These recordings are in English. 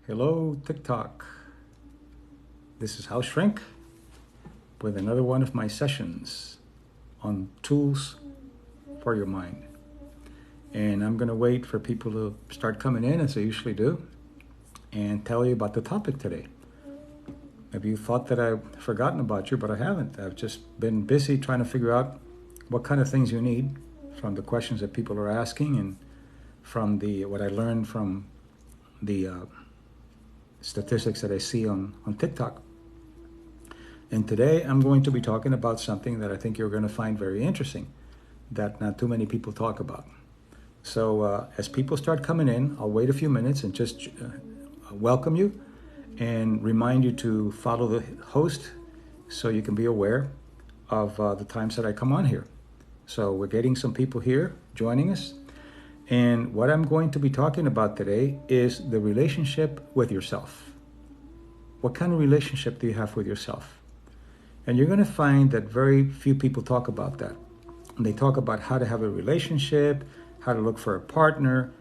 Hello, TikTok. This is House Shrink with another one of my sessions on tools for your mind. And I'm going to wait for people to start coming in, as I usually do, and tell you about the topic today. Maybe you thought that I've forgotten about you, but I haven't. I've just been busy trying to figure out what kind of things you need from the questions that people are asking and from what I learned from the statistics that I see on TikTok. And today I'm going to be talking about something that I think you're going to find very interesting, that not too many people talk about. So as people start coming in, I'll wait a few minutes and just welcome you and remind you to follow the host so you can be aware of the times that I come on here. So we're getting some people here joining us. And what I'm going to be talking about today is the relationship with yourself. What kind of relationship do you have with yourself? And you're going to find that very few people talk about that. And they talk about how to have a relationship, how to look for a partner,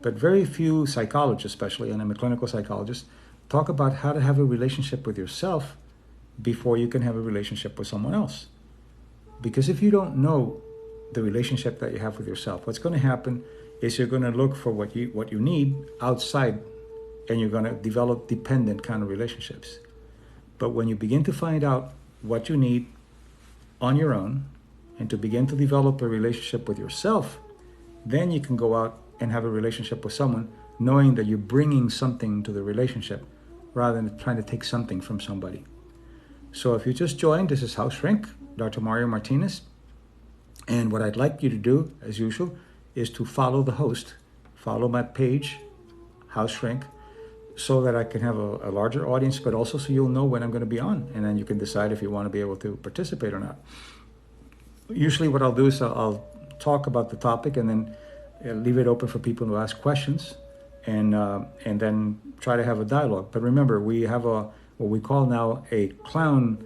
but very few psychologists, especially, and I'm a clinical psychologist, talk about how to have a relationship with yourself before you can have a relationship with someone else. Because if you don't know the relationship that you have with yourself, what's going to happen is you're going to look for what you need outside, and you're going to develop dependent kind of relationships. But when you begin to find out what you need on your own and to begin to develop a relationship with yourself, then you can go out and have a relationship with someone knowing that you're bringing something to the relationship rather than trying to take something from somebody. So if you just joined, this is House Shrink, Dr. Mario Martinez. And what I'd like you to do, as usual, is to follow the host, follow my page, House Shrink, so that I can have a larger audience, but also so you'll know when I'm going to be on, and then you can decide if you want to be able to participate or not. Usually what I'll do is I'll talk about the topic and then leave it open for people to ask questions, and then try to have a dialogue. But remember, we have what we call now a clown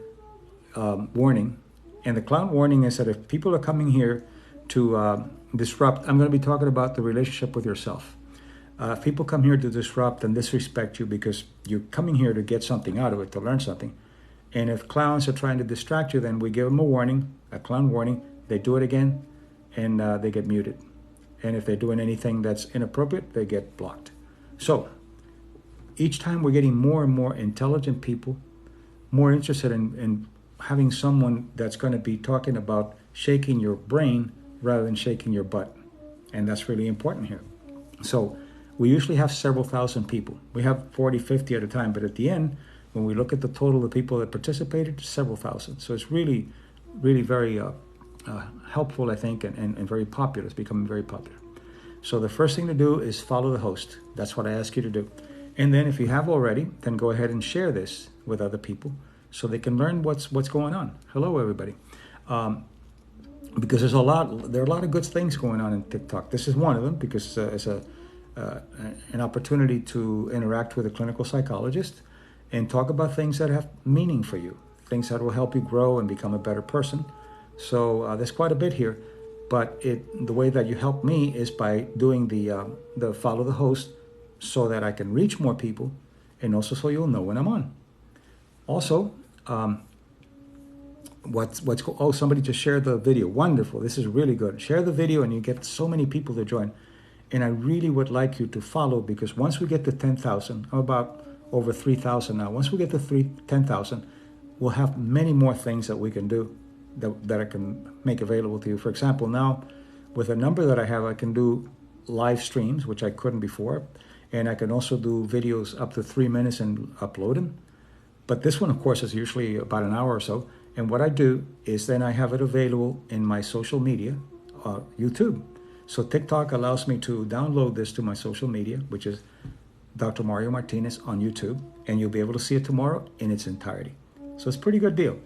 warning. And the clown warning is that if people are coming here to disrupt, I'm going to be talking about the relationship with yourself. If people come here to disrupt and disrespect you because you're coming here to get something out of it, to learn something. And if clowns are trying to distract you, then we give them a warning, a clown warning. They do it again, and they get muted. And if they're doing anything that's inappropriate, they get blocked. So each time we're getting more and more intelligent people, more interested in having someone that's going to be talking about shaking your brain rather than shaking your butt. And that's really important here. So we usually have several thousand people. We have 40, 50 at a time, but at the end, when we look at the total of people that participated, several thousand. So it's really, really very helpful, I think, and very popular. It's becoming very popular. So the first thing to do is follow the host. That's what I ask you to do. And then if you have already, then go ahead and share this with other people so they can learn what's going on. Hello, everybody. Because there are a lot of good things going on in TikTok. This is one of them because it's an opportunity to interact with a clinical psychologist and talk about things that have meaning for you, things that will help you grow and become a better person. So there's quite a bit here, but the way that you help me is by doing the follow the host so that I can reach more people, and also so you'll know when I'm on. Also, somebody just shared the video. Wonderful. This is really good. Share the video and you get so many people to join. And I really would like you to follow, because once we get to 10,000, I'm about over 3,000 now. Once we get to 10,000, we'll have many more things that we can do that I can make available to you. For example, now with the number that I have, I can do live streams, which I couldn't before. And I can also do videos up to 3 minutes and upload them. But this one, of course, is usually about an hour or so. And what I do is then I have it available in my social media, YouTube. So TikTok allows me to download this to my social media, which is Dr. Mario Martinez on YouTube. And you'll be able to see it tomorrow in its entirety. So it's a pretty good deal.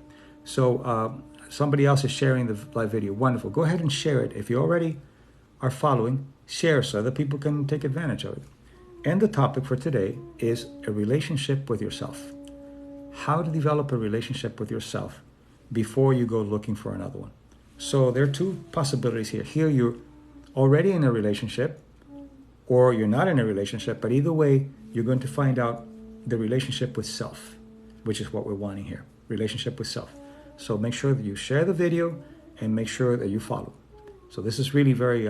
So somebody else is sharing the live video. Wonderful. Go ahead and share it. If you already are following, share so other people can take advantage of it. And the topic for today is a relationship with yourself. How to develop a relationship with yourself before you go looking for another one. So there are two possibilities here. Here you're already in a relationship, or you're not in a relationship, but either way, you're going to find out the relationship with self, which is what we're wanting here, relationship with self. So make sure that you share the video and make sure that you follow. So this is really very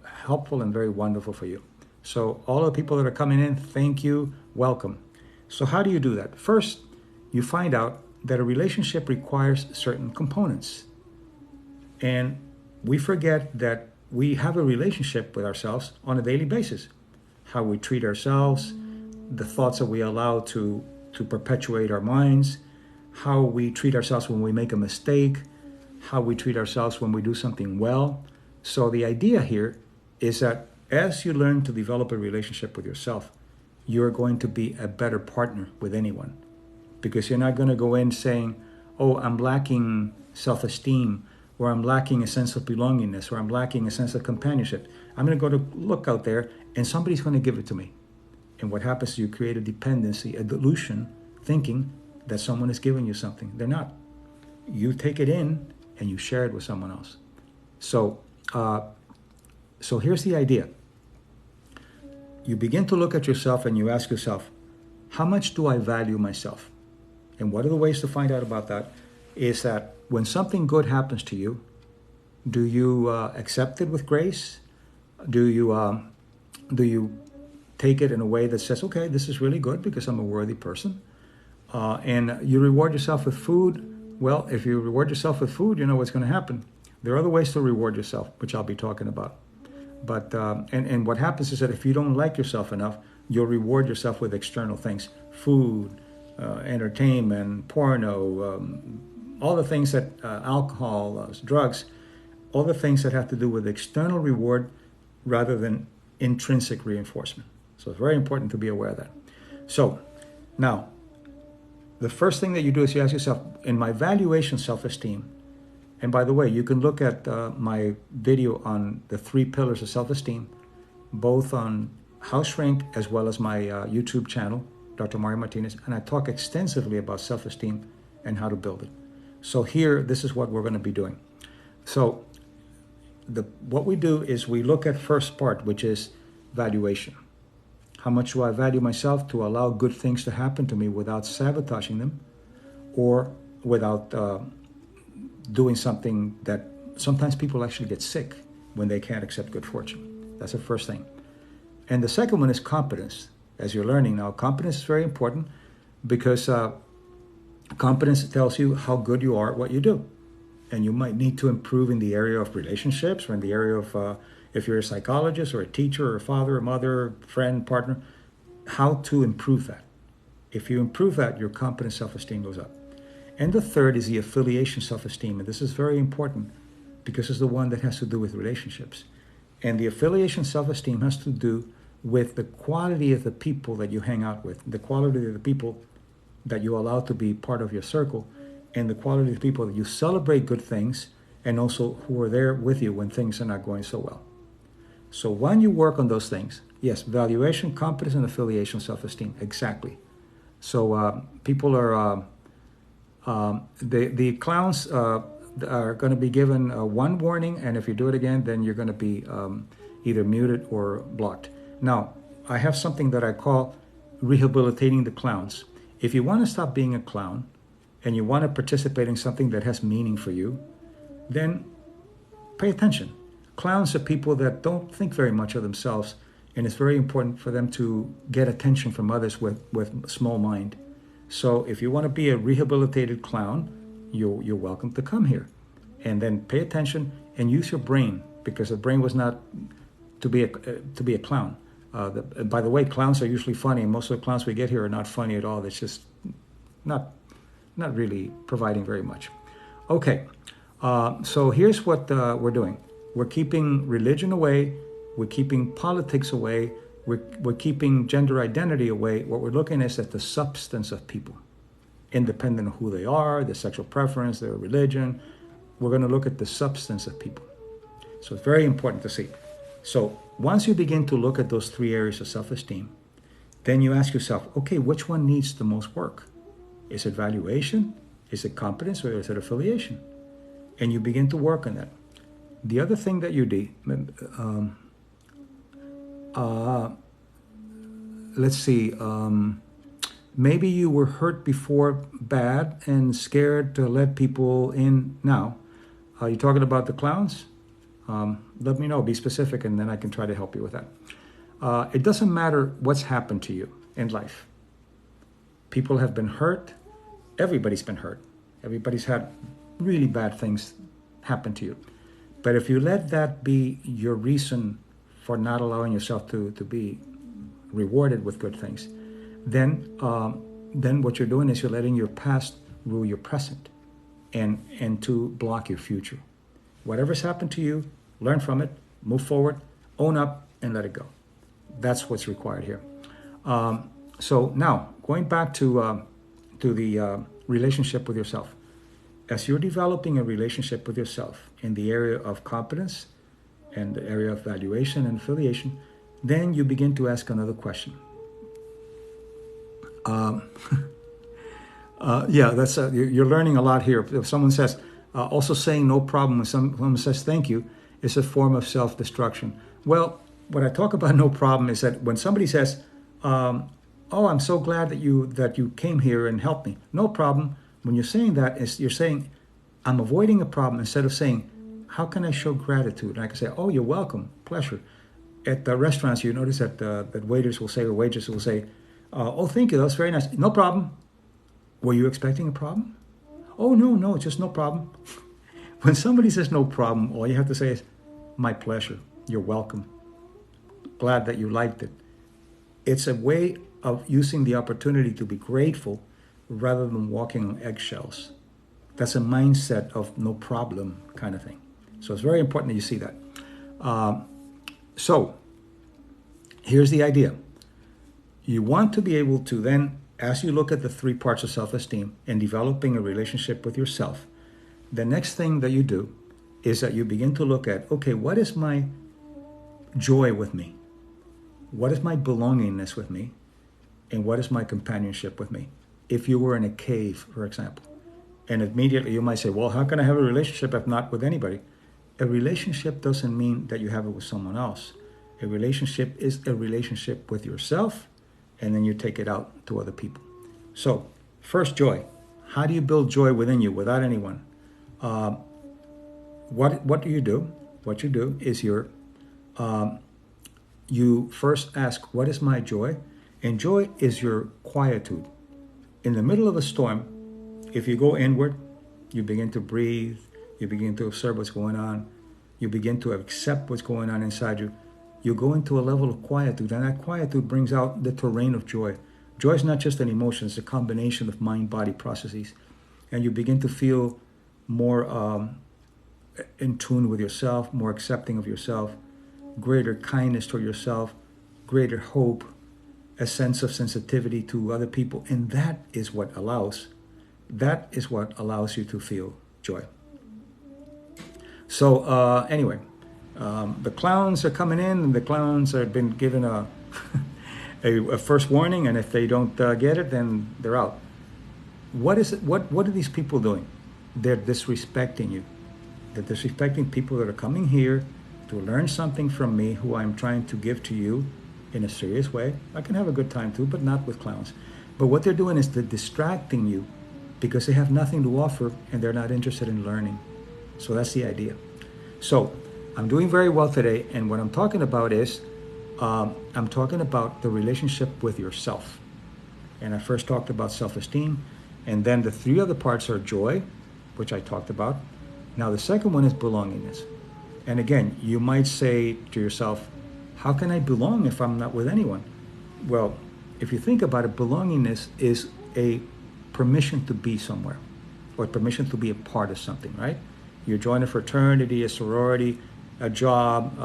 helpful and very wonderful for you. So all of the people that are coming in, thank you, welcome. So how do you do that? First, you find out that a relationship requires certain components. And we forget that we have a relationship with ourselves on a daily basis. How we treat ourselves, the thoughts that we allow to perpetuate our minds, how we treat ourselves when we make a mistake, how we treat ourselves when we do something well. So the idea here is that as you learn to develop a relationship with yourself, you're going to be a better partner with anyone. Because you're not going to go in saying, oh, I'm lacking self-esteem, or I'm lacking a sense of belongingness, or I'm lacking a sense of companionship. I'm going to go to look out there and somebody's going to give it to me. And what happens is you create a dependency, a delusion, thinking that someone is giving you something. They're not. You take it in and you share it with someone else. So here's the idea. You begin to look at yourself and you ask yourself, how much do I value myself? And one of the ways to find out about that is that when something good happens to you, do you accept it with grace? Do you take it in a way that says, okay, this is really good because I'm a worthy person? And you reward yourself with food. Well, if you reward yourself with food, you know what's going to happen. There are other ways to reward yourself, which I'll be talking about. But and what happens is that if you don't like yourself enough, you'll reward yourself with external things, food, entertainment, porno, all the things that alcohol, drugs, all the things that have to do with external reward rather than intrinsic reinforcement. So it's very important to be aware of that. So now, the first thing that you do is you ask yourself, in my valuation self-esteem, and by the way, you can look at my video on the 3 pillars of self-esteem, both on How Shrink as well as my YouTube channel, Dr. Mario Martinez, and I talk extensively about self-esteem and how to build it. So here, this is what we're going to be doing. So what we do is we look at first part, which is valuation. How much do I value myself to allow good things to happen to me without sabotaging them or without doing something that sometimes people actually get sick when they can't accept good fortune. That's the first thing. And the second one is competence. As you're learning now, competence is very important because competence tells you how good you are at what you do. And you might need to improve in the area of relationships or in the area of, if you're a psychologist or a teacher or a father or mother, friend, partner, how to improve that. If you improve that, your competence self-esteem goes up. And the third is the affiliation self-esteem. And this is very important because it's the one that has to do with relationships. And the affiliation self-esteem has to do with the quality of the people that you hang out with, the quality of the people that you allow to be part of your circle, and the quality of the people that you celebrate good things and also who are there with you when things are not going so well. So when you work on those things, yes, valuation, competence, and affiliation self-esteem, exactly. So people are, the clowns are going to be given one warning, and if you do it again, then you're going to be either muted or blocked. Now, I have something that I call Rehabilitating the Clowns. If you want to stop being a clown and you want to participate in something that has meaning for you, then pay attention. Clowns are people that don't think very much of themselves, and it's very important for them to get attention from others with small mind. So if you want to be a rehabilitated clown, you're welcome to come here. And then pay attention and use your brain, because the brain was not to be a clown. By the way, clowns are usually funny, and most of the clowns we get here are not funny at all. It's just not really providing very much. Okay, so here's what we're doing. We're keeping religion away. We're keeping politics away. We're keeping gender identity away. What we're looking is at the substance of people, independent of who they are, their sexual preference, their religion. We're going to look at the substance of people. So it's very important to see. So once you begin to look at those 3 areas of self-esteem, then you ask yourself, okay, which one needs the most work? Is it valuation? Is it competence? Or is it affiliation? And you begin to work on that. The other thing that you do, let's see, maybe you were hurt before bad and scared to let people in now. Are you talking about the clowns? Let me know, be specific, and then I can try to help you with that. It doesn't matter what's happened to you in life. People have been hurt. Everybody's been hurt. Everybody's had really bad things happen to you. But if you let that be your reason for not allowing yourself to be rewarded with good things, then what you're doing is you're letting your past rule your present and to block your future. Whatever's happened to you, learn from it, move forward, own up, and let it go. That's what's required here. So now, going back to the relationship with yourself. As you're developing a relationship with yourself in the area of competence and the area of valuation and affiliation, then you begin to ask another question. That's you're learning a lot here. If someone says, also saying no problem when someone says thank you is a form of self-destruction. Well, what I talk about no problem is that when somebody says, oh, I'm so glad that you came here and helped me. No problem. When you're saying that, you're saying, I'm avoiding a problem instead of saying, how can I show gratitude? And I can say, oh, you're welcome, pleasure. At the restaurants, you notice that waiters will say, or waitresses will say, oh, thank you, that was very nice. No problem. Were you expecting a problem? Oh, no, just no problem. When somebody says no problem, all you have to say is, my pleasure, you're welcome. Glad that you liked it. It's a way of using the opportunity to be grateful rather than walking on eggshells. That's a mindset of no problem kind of thing. So it's very important that you see that. So here's the idea. You want to be able to then, as you look at the 3 parts of self-esteem and developing a relationship with yourself, the next thing that you do is that you begin to look at, okay, what is my joy with me? What is my belongingness with me? And what is my companionship with me? If you were in a cave, for example, and immediately you might say, well, how can I have a relationship if not with anybody? A relationship doesn't mean that you have it with someone else. A relationship is a relationship with yourself, and then you take it out to other people. So, first, joy. How do you build joy within you without anyone? What do you do? What you do is you first ask, what is my joy? And joy is your quietude. In the middle of a storm, if you go inward, you begin to breathe, you begin to observe what's going on, you begin to accept what's going on inside you, you go into a level of quietude, and that quietude brings out the terrain of joy. Joy is not just an emotion, it's a combination of mind-body processes. And you begin to feel more in tune with yourself, more accepting of yourself, greater kindness toward yourself, greater hope, a sense of sensitivity to other people. And that is what allows you to feel joy. So anyway, the clowns are coming in, and the clowns have been given a first warning, and if they don't get it, then they're out. What is it? What are these people doing? They're disrespecting you. They're disrespecting people that are coming here to learn something from me, who I'm trying to give to you in a serious way. I can have a good time too, but not with clowns. But what they're doing is they're distracting you because they have nothing to offer and they're not interested in learning. So that's the idea. So I'm doing very well today, and what I'm talking about is I'm talking about the relationship with yourself. And I first talked about self-esteem, and then the 3 other parts are joy, which I talked about. Now the second one is belongingness. And again, you might say to yourself, how can I belong if I'm not with anyone? Well, if you think about it, belongingness is a permission to be somewhere, or permission to be a part of something, right? You join a fraternity, a sorority, a job,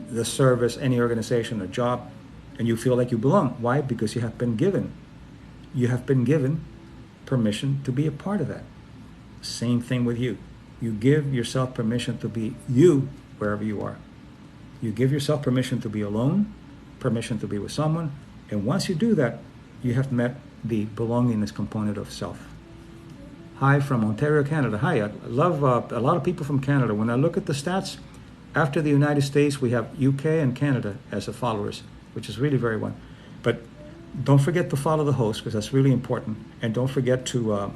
the service, any organization, a job, and you feel like you belong. Why? Because you have been given permission to be a part of that. Same thing with you. You give yourself permission to be you wherever you are. You give yourself permission to be alone, permission to be with someone, and once you do that, you have met the belongingness component of self. Hi from Ontario, Canada. Hi, I love a lot of people from Canada. When I look at the stats, After the United States, we have UK and Canada as the followers, which is really very one. But don't forget to follow the host, because that's really important, and don't forget to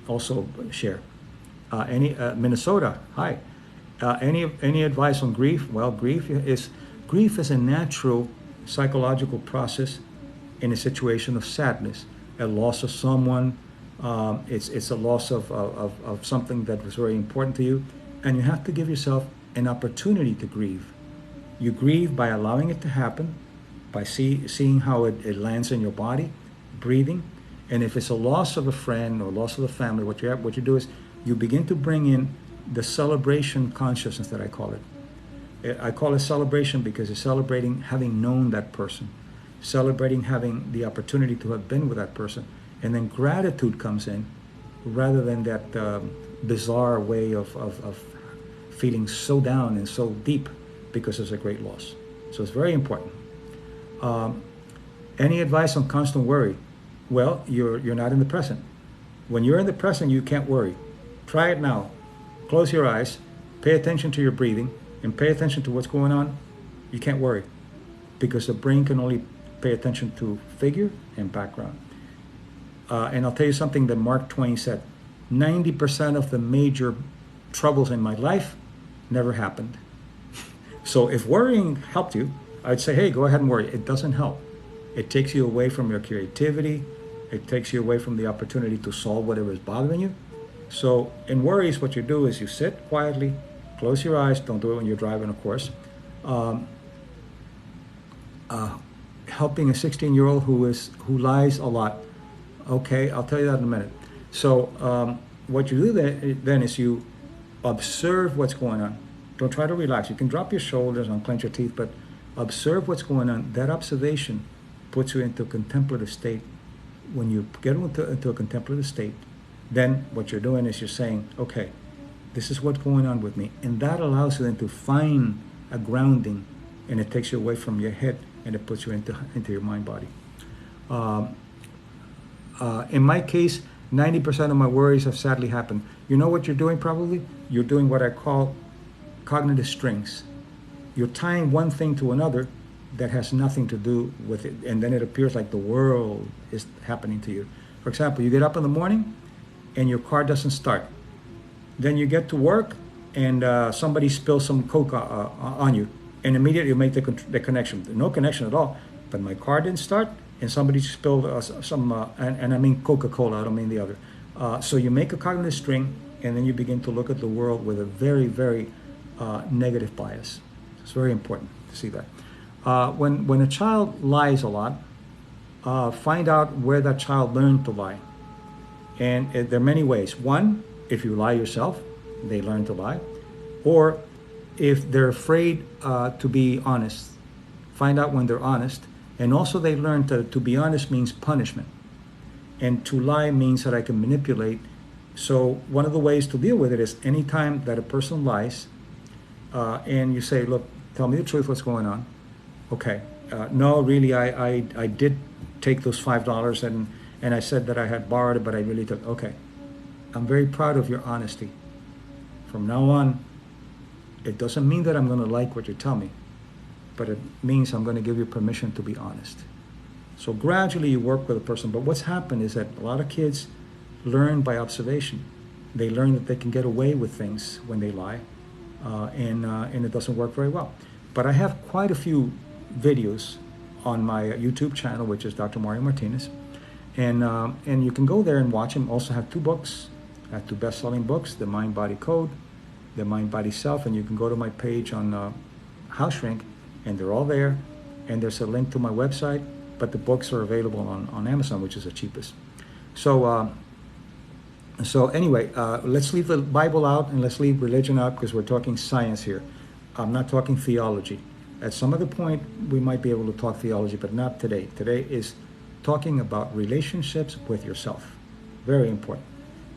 also share. Minnesota, hi. Any advice on grief? Well, grief is a natural psychological process in a situation of sadness, a loss of someone. It's a loss of something that was very important to you, and you have to give yourself an opportunity to grieve. You grieve by allowing it to happen, by seeing how it lands in your body, breathing. And if it's a loss of a friend or loss of a family, what you do is you begin to bring in the celebration consciousness that I call it. I call it celebration because it's celebrating having known that person, celebrating having the opportunity to have been with that person. And then gratitude comes in rather than that bizarre way of feeling so down and so deep because it's a great loss. So it's very important. Any advice on constant worry? Well, you're not in the present. When you're in the present, you can't worry. Try it now. Close your eyes, pay attention to your breathing, and pay attention to what's going on. You can't worry because the brain can only pay attention to figure and background. And I'll tell you something that Mark Twain said. 90% of the major troubles in my life never happened. So if worrying helped you, I'd say, hey, go ahead and worry. It doesn't help. It takes you away from your creativity. It takes you away from the opportunity to solve whatever is bothering you. So in worries, what you do is you sit quietly, close your eyes. Don't do it when you're driving, of course. Helping a 16-year-old who lies a lot. Okay, I'll tell you that in a minute. So what you do then is you observe what's going on. Don't try to relax. You can drop your shoulders, unclench your teeth, but observe what's going on. That observation puts you into a contemplative state. When you get into a contemplative state, then what you're doing is you're saying, okay, this is what's going on with me. And that allows you then to find a grounding, and it takes you away from your head, and it puts you into your mind body. In my case, 90% of my worries have sadly happened. You know what you're doing probably? You're doing what I call cognitive strings. You're tying one thing to another that has nothing to do with it, and then it appears like the world is happening to you. For example, you get up in the morning and your car doesn't start. Then you get to work and somebody spills some Coke on you, and immediately you make the connection. No connection at all, but my car didn't start and somebody spilled and I mean Coca-Cola, I don't mean the other. So you make a cognitive string, and then you begin to look at the world with a very, very negative bias. It's very important to see that. When a child lies a lot, find out where that child learned to lie. And there are many ways. One, if you lie yourself, they learn to lie. Or if they're afraid to be honest, find out when they're honest. And also they learn to be honest means punishment. And to lie means that I can manipulate. So one of the ways to deal with it is anytime that a person lies, and you say, look, tell me the truth, what's going on? Okay, no, really, I did take those $5 and I said that I had borrowed it, but I really took, okay. I'm very proud of your honesty. From now on, it doesn't mean that I'm gonna like what you tell me, but it means I'm gonna give you permission to be honest. So gradually you work with a person, but what's happened is that a lot of kids learn by observation. They learn that they can get away with things when they lie, and it doesn't work very well. But I have quite a few videos on my YouTube channel, which is Dr. Mario Martinez, and you can go there and watch them. Also have two books. I have two best-selling books: The Mind Body Code, The Mind Body Self, and you can go to my page on How Shrink, and they're all there. And there's a link to my website, but the books are available on Amazon, which is the cheapest. So anyway, let's leave the Bible out and let's leave religion out because we're talking science here. I'm not talking theology. At some other point, we might be able to talk theology, but not today. Today is talking about relationships with yourself. Very important.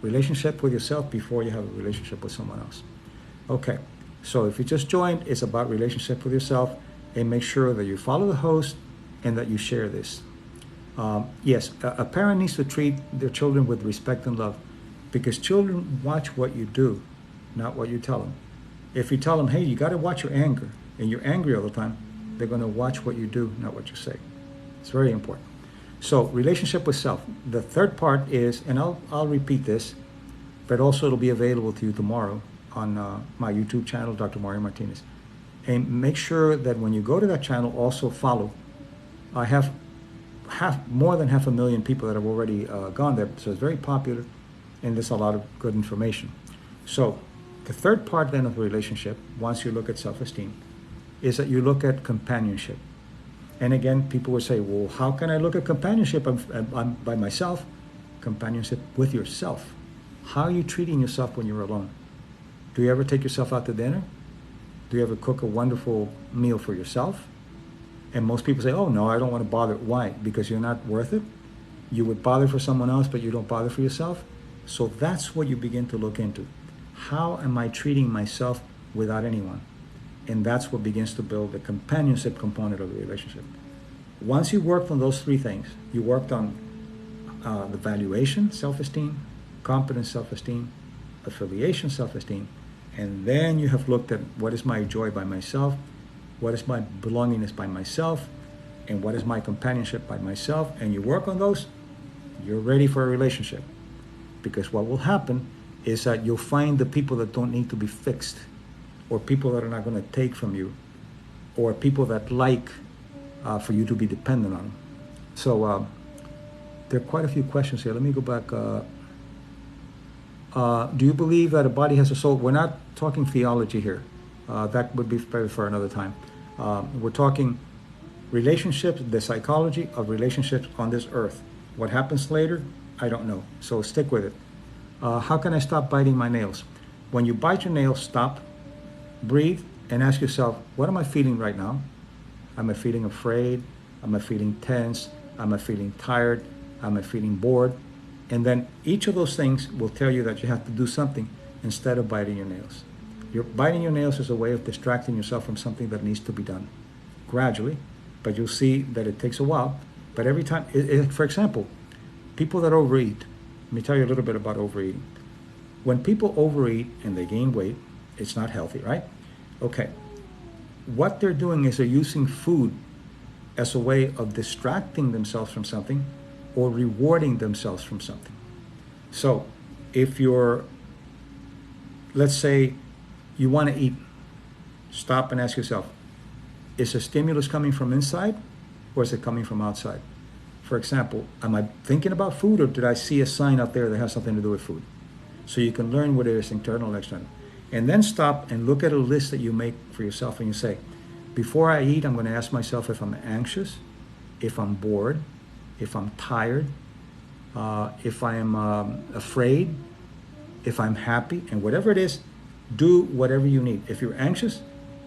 Relationship with yourself before you have a relationship with someone else. Okay, so if you just joined, it's about relationship with yourself, and make sure that you follow the host and that you share this. Yes, a parent needs to treat their children with respect and love, because children watch what you do, not what you tell them. If you tell them, hey, you got to watch your anger, and you're angry all the time, they're going to watch what you do, not what you say. It's very important. So relationship with self. The third part is, and I'll repeat this, but also it'll be available to you tomorrow on my YouTube channel, Dr. Mario Martinez. And make sure that when you go to that channel, also follow. I have more than 500,000 people that have already gone there, so it's very popular, and there's a lot of good information. So the third part then of the relationship, once you look at self-esteem, is that you look at companionship. And again, people would say, well, how can I look at companionship? I'm by myself. Companionship with yourself. How are you treating yourself when you're alone? Do you ever take yourself out to dinner? Do you ever cook a wonderful meal for yourself? And most people say, oh, no, I don't want to bother. Why? Because you're not worth it? You would bother for someone else, but you don't bother for yourself? So that's what you begin to look into. How am I treating myself without anyone? And that's what begins to build the companionship component of the relationship. Once you worked on those three things, you worked on the valuation, self-esteem, competence, self-esteem, affiliation, self-esteem, and then you have looked at what is my joy by myself, what is my belongingness by myself, and what is my companionship by myself, and you work on those, you're ready for a relationship. Because what will happen is that you'll find the people that don't need to be fixed, or people that are not going to take from you, or people that like for you to be dependent on. So there are quite a few questions here. Let me go back. Do you believe that a body has a soul? We're not talking theology here. That would be better for another time. We're talking relationships, the psychology of relationships on this earth. What happens later, I don't know. So stick with it. How can I stop biting my nails? When you bite your nails, stop, breathe, and ask yourself, what am I feeling right now? Am I feeling afraid? Am I feeling tense? Am I feeling tired? Am I feeling bored? And then each of those things will tell you that you have to do something instead of biting your nails. Biting your nails is a way of distracting yourself from something that needs to be done gradually, but you'll see that it takes a while. But every time, for example, people that overeat, let me tell you a little bit about overeating. When people overeat and they gain weight, it's not healthy, right? Okay. What they're doing is they're using food as a way of distracting themselves from something or rewarding themselves from something. So if you're, let's say you want to eat, stop and ask yourself, is the stimulus coming from inside or is it coming from outside? For example, am I thinking about food or did I see a sign out there that has something to do with food? So you can learn what it is, internal and external. And then stop and look at a list that you make for yourself and you say, before I eat, I'm going to ask myself if I'm anxious, if I'm bored, if I'm tired, if I'm afraid, if I'm happy, and whatever it is, do whatever you need. If you're anxious,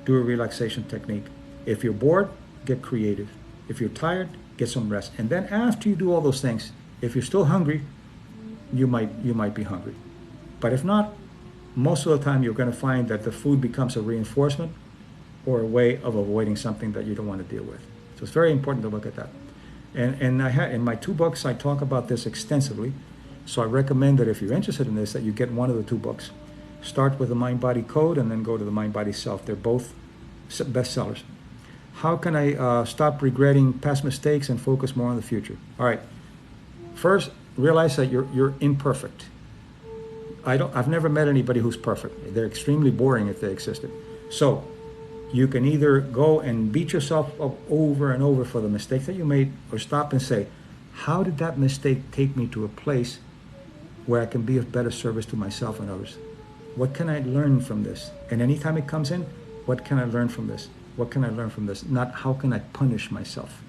do a relaxation technique. If you're bored, get creative. If you're tired, get some rest. And then after you do all those things, if you're still hungry, you might be hungry. But if not, most of the time you're going to find that the food becomes a reinforcement or a way of avoiding something that you don't want to deal with. So it's very important to look at that. And in my 2 books, I talk about this extensively. So I recommend that if you're interested in this, that you get one of the 2 books. Start with the Mind-Body Code and then go to the Mind-Body Self. They're both bestsellers. How can I stop regretting past mistakes and focus more on the future? All right. First, realize that you're imperfect. I've never met anybody who's perfect. They're extremely boring if they existed. So you can either go and beat yourself up over and over for the mistake that you made, or stop and say, how did that mistake take me to a place where I can be of better service to myself and others? What can I learn from this? And anytime it comes in, what can I learn from this? What can I learn from this? Not how can I punish myself?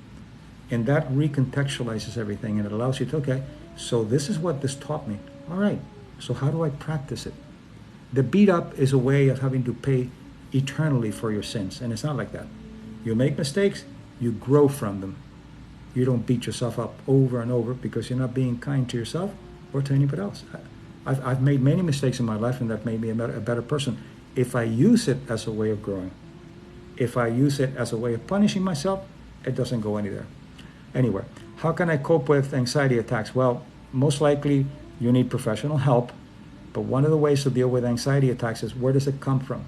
And that recontextualizes everything, and it allows you to, okay, so this is what this taught me. All right, so how do I practice it? The beat up is a way of having to pay eternally for your sins, and it's not like that. You make mistakes, you grow from them. You don't beat yourself up over and over because you're not being kind to yourself or to anybody else. I've made many mistakes in my life, and that made me a better person. If I use it as a way of growing, if I use it as a way of punishing myself, it doesn't go anywhere. Anyway, how can I cope with anxiety attacks? Well, most likely you need professional help, but one of the ways to deal with anxiety attacks is, where does it come from?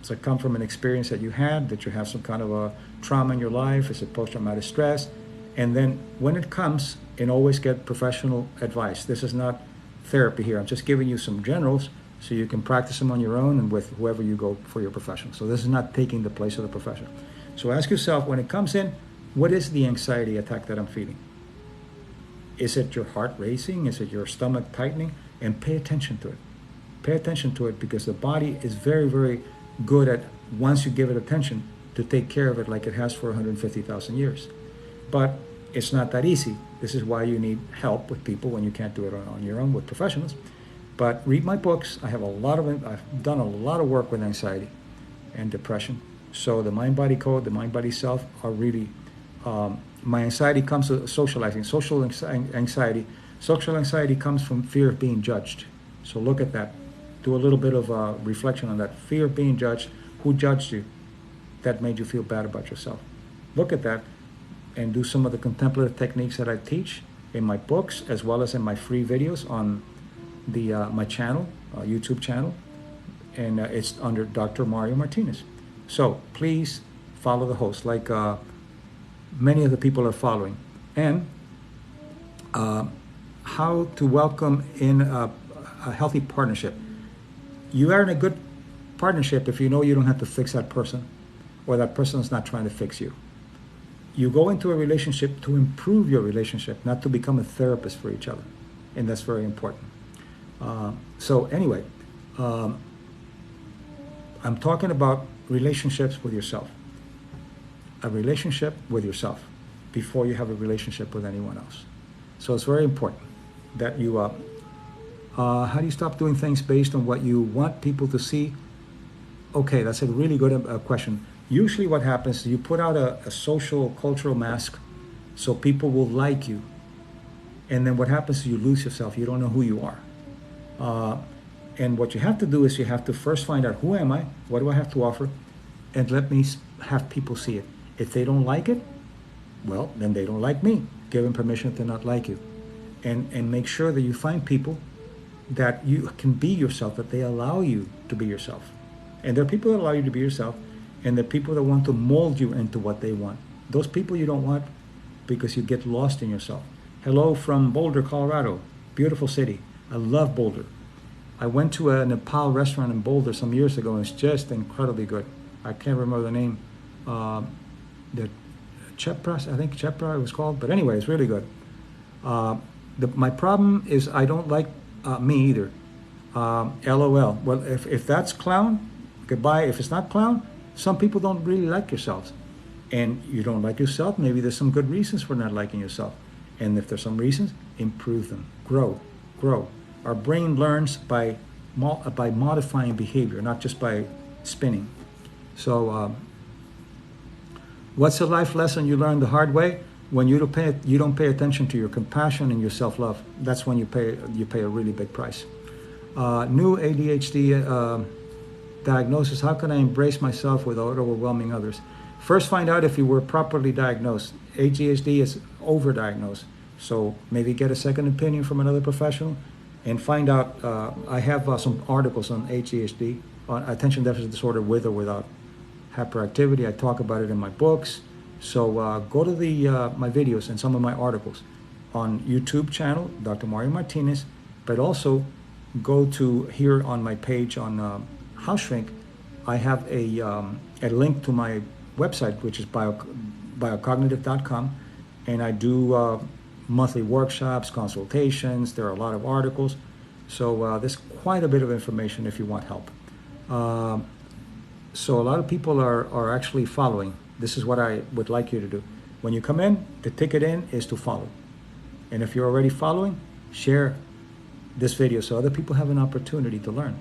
Does it come from an experience that you had, that you have some kind of a trauma in your life? Is it post-traumatic stress? And then when it comes, and always get professional advice. This is not therapy here. I'm just giving you some generals so you can practice them on your own and with whoever you go for your professional. So this is not taking the place of the professional. So ask yourself, when it comes in, what is the anxiety attack that I'm feeling? Is it your heart racing? Is it your stomach tightening? And pay attention to it. Pay attention to it, because the body is very, very good at, once you give it attention, to take care of it like it has for 150,000 years. But it's not that easy. This is why you need help with people when you can't do it on your own with professionals. But read my books. I've done a lot of work with anxiety and depression. So the Mind-Body Code, the Mind-Body Self are really, my anxiety comes to socializing. Social anxiety comes from fear of being judged. So look at that. Do a little bit of reflection on that. Fear of being judged. Who judged you? That made you feel bad about yourself. Look at that and do some of the contemplative techniques that I teach in my books, as well as in my free videos on the my channel, YouTube channel, and it's under Dr. Mario Martinez. So please follow the host, like many of the people are following. And how to welcome in a healthy partnership. You are in a good partnership if you know you don't have to fix that person, or that person is not trying to fix you. You go into a relationship to improve your relationship, not to become a therapist for each other. And that's very important. So anyway, I'm talking about relationships with yourself. A relationship with yourself before you have a relationship with anyone else. So it's very important that you, how do you stop doing things based on what you want people to see? Okay, that's a really good question. Usually what happens is you put out a social, cultural mask so people will like you. And then what happens is you lose yourself. You don't know who you are. And what you have to do is you have to first find out, who am I? What do I have to offer? And let me have people see it. If they don't like it, well, then they don't like me. Give them permission to not like you. And make sure that you find people that you can be yourself, that they allow you to be yourself. And there are people that allow you to be yourself, and there are people that want to mold you into what they want. Those people you don't want, because you get lost in yourself. Hello from Boulder, Colorado. Beautiful city. I love Boulder. I went to a Nepal restaurant in Boulder some years ago, and it's just incredibly good. I can't remember the name. The Chepra, I think Chepra it was called. But anyway, it's really good. My problem is I don't like me either. LOL. Well, if that's clown, goodbye. If it's not clown, some people don't really like yourselves. And you don't like yourself, maybe there's some good reasons for not liking yourself. And if there's some reasons, improve them. Grow. Our brain learns by modifying behavior, not just by spinning. So what's a life lesson you learned the hard way? When you don't pay attention to your compassion and your self-love. That's when you pay a really big price. New ADHD diagnosis. How can I embrace myself without overwhelming others? First, find out if you were properly diagnosed. ADHD is overdiagnosed. So maybe get a second opinion from another professional and find out. I have some articles on ADHD, on attention deficit disorder with or without hyperactivity. I talk about it in my books. So go to my videos and some of my articles on YouTube channel, Dr. Mario Martinez, but also go to here on my page on House Shrink. I have a link to my website, which is biocognitive.com, and I do monthly workshops, consultations. There are a lot of articles. So there's quite a bit of information if you want help. So a lot of people are actually following. This is what I would like you to do. When you come in, the ticket in is to follow. And if you're already following, share this video so other people have an opportunity to learn.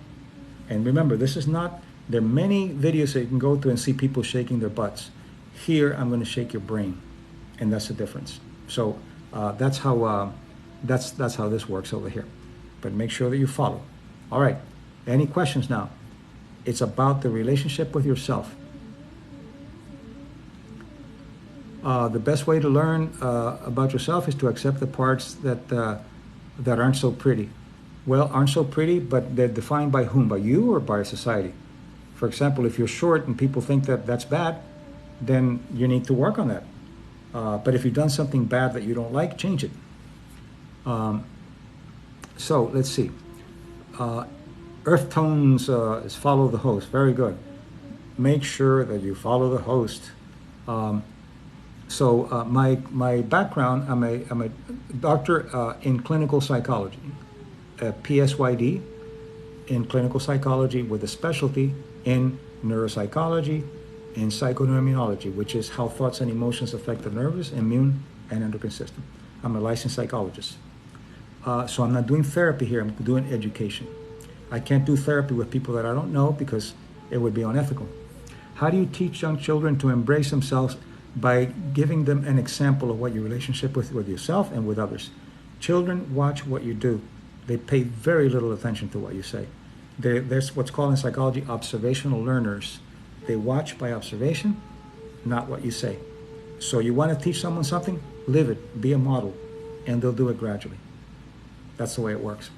And remember, this is not, there are many videos that you can go to and see people shaking their butts. Here, I'm going to shake your brain. And that's the difference. So that's how this works over here. But make sure that you follow. All right. Any questions now? It's about the relationship with yourself. The best way to learn about yourself is to accept the parts that aren't so pretty. Well, aren't so pretty, but they're defined by whom? By you or by society? For example, if you're short and people think that that's bad, then you need to work on that. But if you've done something bad that you don't like, change it. So let's see. Earth Tones is follow the host. Very good. Make sure that you follow the host. My background, I'm a doctor in clinical psychology, a PSYD in clinical psychology with a specialty in neuropsychology and psychoneuroimmunology, which is how thoughts and emotions affect the nervous, immune, and endocrine system. I'm a licensed psychologist. So I'm not doing therapy here, I'm doing education. I can't do therapy with people that I don't know because it would be unethical. How do you teach young children to embrace themselves? By giving them an example of what your relationship with yourself and with others. Children watch what you do. They pay very little attention to what you say. There's what's called in psychology observational learners. They watch by observation, not what you say. So you want to teach someone something, live it, be a model, and they'll do it gradually. That's the way it works.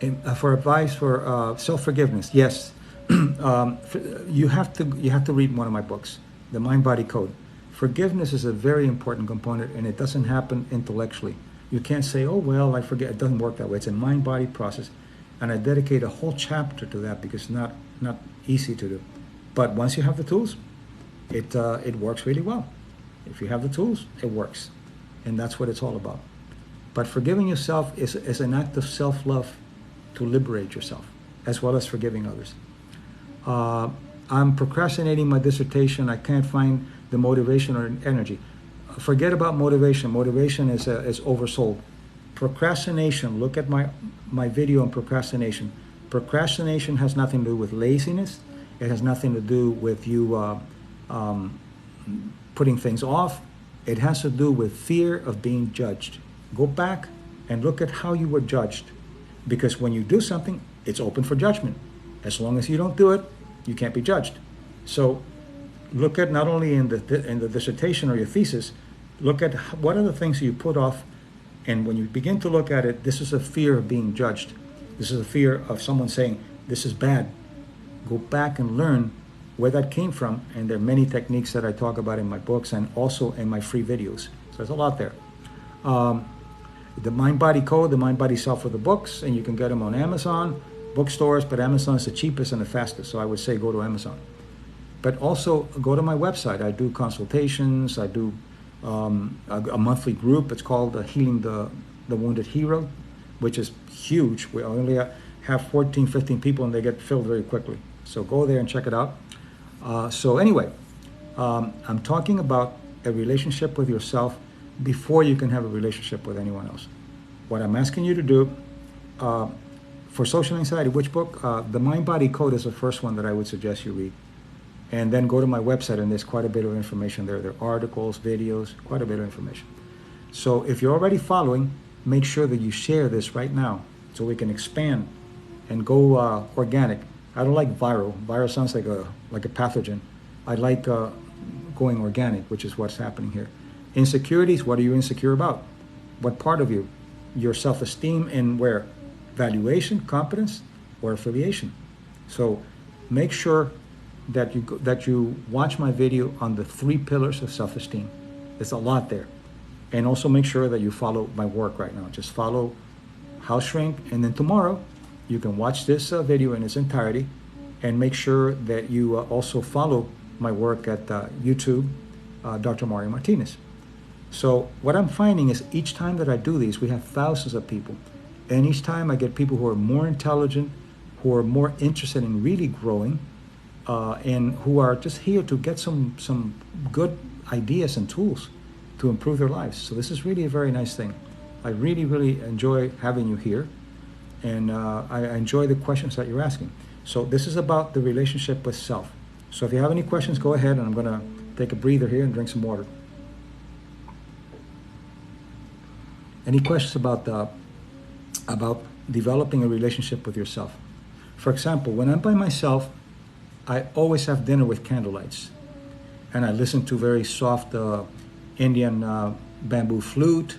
And, for advice for self-forgiveness, yes, you have to read one of my books, The Mind-Body Code. Forgiveness is a very important component, and it doesn't happen intellectually. You can't say, oh, well, I forget. It doesn't work that way. It's a mind-body process. And I dedicate a whole chapter to that because it's not easy to do. But once you have the tools, it works really well. If you have the tools, it works. And that's what it's all about. But forgiving yourself is an act of self-love to liberate yourself, as well as forgiving others. I'm procrastinating my dissertation. I can't find the motivation or energy. Forget about motivation. Motivation is oversold. Procrastination, look at my video on procrastination. Procrastination has nothing to do with laziness. It has nothing to do with you putting things off. It has to do with fear of being judged. Go back and look at how you were judged. Because when you do something, it's open for judgment. As long as you don't do it, you can't be judged. So look at not only in the dissertation or your thesis, look at what are the things you put off. And when you begin to look at it, this is a fear of being judged. This is a fear of someone saying, this is bad. Go back and learn where that came from. And there are many techniques that I talk about in my books and also in my free videos. So there's a lot there. The Mind-Body Code, the Mind-Body Self are the books, and you can get them on Amazon, bookstores, but Amazon is the cheapest and the fastest. So I would say go to Amazon. But also go to my website. I do consultations. I do a monthly group. It's called Healing the Wounded Hero, which is huge. We only have 14, 15 people, and they get filled very quickly. So go there and check it out. So anyway, I'm talking about a relationship with yourself before you can have a relationship with anyone else. What I'm asking you to do, for social anxiety, which book? The Mind-Body Code is the first one that I would suggest you read. And then go to my website, and there's quite a bit of information there. There are articles, videos, quite a bit of information. So if you're already following, make sure that you share this right now so we can expand and go organic. I don't like viral. Viral sounds like a pathogen. I like going organic, which is what's happening here. Insecurities, what are you insecure about? What part of you? Your self-esteem and where? Valuation, competence, or affiliation. So make sure that you watch my video on the 3 pillars of self-esteem. There's a lot there. And also make sure that you follow my work right now. Just follow House Shrink, and then tomorrow you can watch this video in its entirety, and make sure that you also follow my work at YouTube, Dr. Mario Martinez. So what I'm finding is each time that I do these, we have thousands of people. And each time I get people who are more intelligent, who are more interested in really growing, and who are just here to get some good ideas and tools to improve their lives. So this is really a very nice thing. I really, really enjoy having you here. And I enjoy the questions that you're asking. So this is about the relationship with self. So if you have any questions, go ahead, and I'm going to take a breather here and drink some water. Any questions about developing a relationship with yourself? For example, when I'm by myself, I always have dinner with candlelights, and I listen to very soft Indian bamboo flute,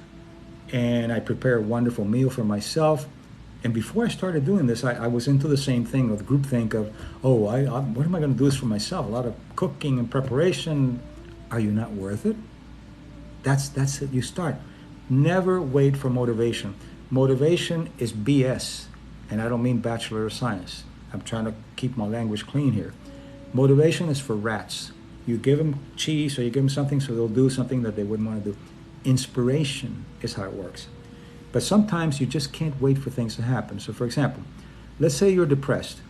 and I prepare a wonderful meal for myself, And before I started doing this, I was into the same thing with groupthink of, oh, what am I going to do this for myself? A lot of cooking and preparation. Are you not worth it? That's it. You start. Never wait for motivation. Motivation is BS. And I don't mean Bachelor of Science. I'm trying to keep my language clean here. Motivation is for rats. You give them cheese or you give them something so they'll do something that they wouldn't want to do. Inspiration is how it works. But sometimes you just can't wait for things to happen. So for example, let's say you're depressed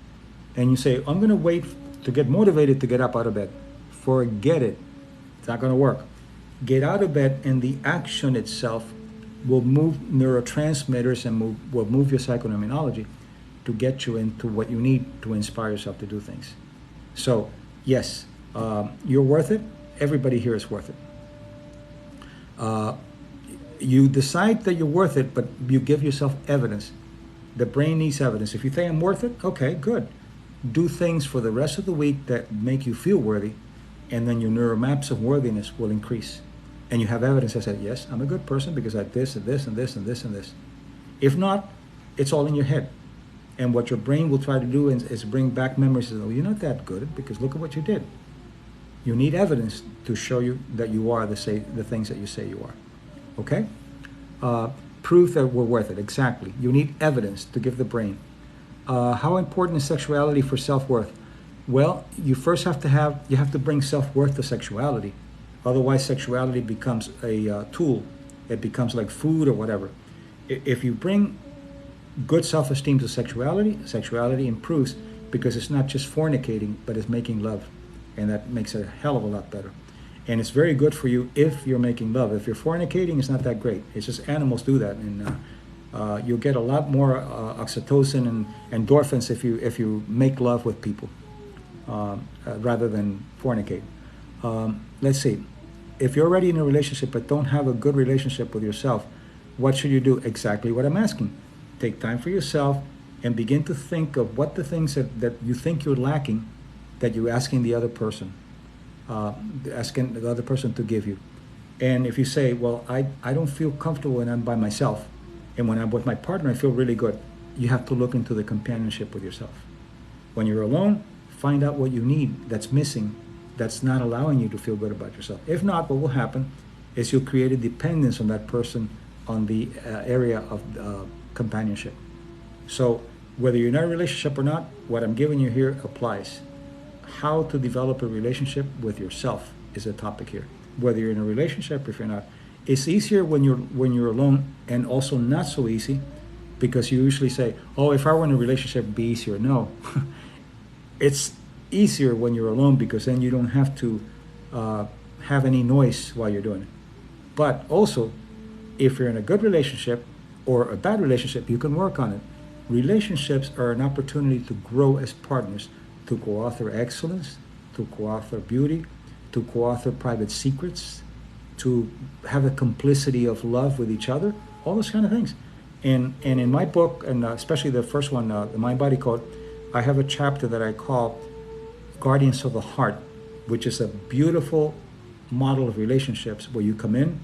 and you say, I'm going to wait to get motivated to get up out of bed. Forget it. It's not going to work. Get out of bed and the action itself will move neurotransmitters and will move your psychoneurology to get you into what you need to inspire yourself to do things. So yes, you're worth it. Everybody here is worth it. You decide that you're worth it, but you give yourself evidence. The brain needs evidence. If you think I'm worth it, okay, good. Do things for the rest of the week that make you feel worthy, and then your neural maps of worthiness will increase. And you have evidence that says, yes, I'm a good person because I have this and this and this and this and this. If not, it's all in your head. And what your brain will try to do is bring back memories of, oh, you're not that good because look at what you did. You need evidence to show you that you are the things that you say you are. Okay? Proof that we're worth it. Exactly. You need evidence to give the brain. How important is sexuality for self-worth? Well, you first have to bring self-worth to sexuality. Otherwise, sexuality becomes a tool. It becomes like food or whatever. If you bring good self-esteem to sexuality improves because it's not just fornicating, but it's making love. And that makes it a hell of a lot better. And it's very good for you if you're making love. If you're fornicating, it's not that great. It's just animals do that. And you'll get a lot more oxytocin and endorphins if you make love with people rather than fornicate. Let's see. If you're already in a relationship but don't have a good relationship with yourself, what should you do? Exactly what I'm asking. Take time for yourself and begin to think of what the things that you think you're lacking that you're asking the other person. Asking the other person to give you. And if you say, well, I don't feel comfortable when I'm by myself, and when I'm with my partner, I feel really good, you have to look into the companionship with yourself. When you're alone, find out what you need that's missing, that's not allowing you to feel good about yourself. If not, what will happen is you'll create a dependence on that person on the area of companionship. So whether you're in a relationship or not, what I'm giving you here applies. How to develop a relationship with yourself is a topic here. Whether you're in a relationship or if you're not. It's easier when you're alone, and also not so easy because you usually say, oh, if I were in a relationship, it'd be easier. No. It's easier when you're alone because then you don't have to have any noise while you're doing it. But also, if you're in a good relationship or a bad relationship, you can work on it. Relationships are an opportunity to grow as partners, to co-author excellence, to co-author beauty, to co-author private secrets, to have a complicity of love with each other, all those kind of things. And in my book, and especially the first one, the Mind Body Code, I have a chapter that I call Guardians of the Heart, which is a beautiful model of relationships where you come in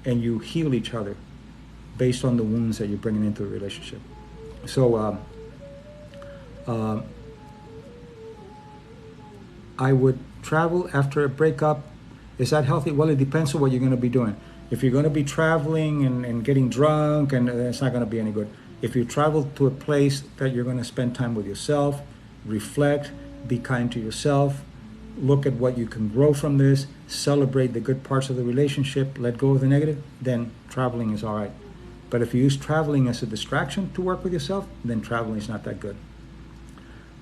and you heal each other based on the wounds that you're bringing into a relationship. So I would travel after a breakup. Is that healthy? Well, it depends on what you're going to be doing. If you're going to be traveling and getting drunk, and it's not going to be any good. If you travel to a place that you're going to spend time with yourself, reflect, be kind to yourself, look at what you can grow from this, celebrate the good parts of the relationship, let go of the negative, then traveling is all right. But if you use traveling as a distraction to work with yourself, then traveling is not that good.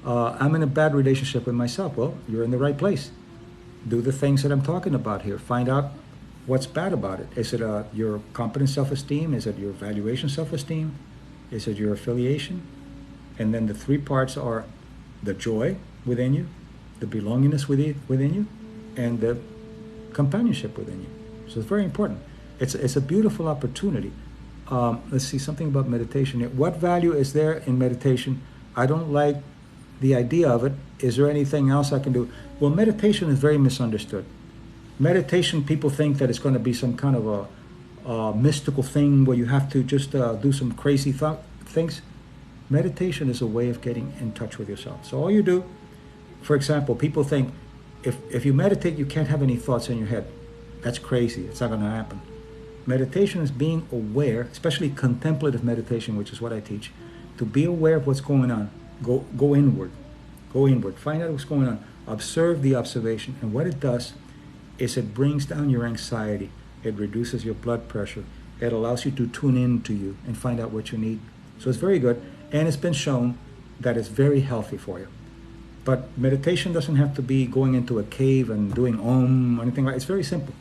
I'm in a bad relationship with myself. Well, you're in the right place. Do the things that I'm talking about here. Find out what's bad about it. Is it your competent self-esteem? Is it your evaluation self-esteem? Is it your affiliation? And then the three parts are the joy within you, the belongingness within you, and the companionship within you. So it's very important. It's a beautiful opportunity. Let's see, something about meditation here. What value is there in meditation? I don't like the idea of it. Is there anything else I can do? Well, meditation is very misunderstood. Meditation, people think that it's going to be some kind of a mystical thing where you have to just do some crazy things. Meditation is a way of getting in touch with yourself. So all you do, for example, people think if you meditate, you can't have any thoughts in your head. That's crazy. It's not going to happen. Meditation is being aware, especially contemplative meditation, which is what I teach, to be aware of what's going on. Go inward. Go inward. Find out what's going on. Observe the observation. And what it does is it brings down your anxiety. It reduces your blood pressure. It allows you to tune in to you and find out what you need. So it's very good. And it's been shown that it's very healthy for you. But meditation doesn't have to be going into a cave and doing Om or anything like that. It's very simple.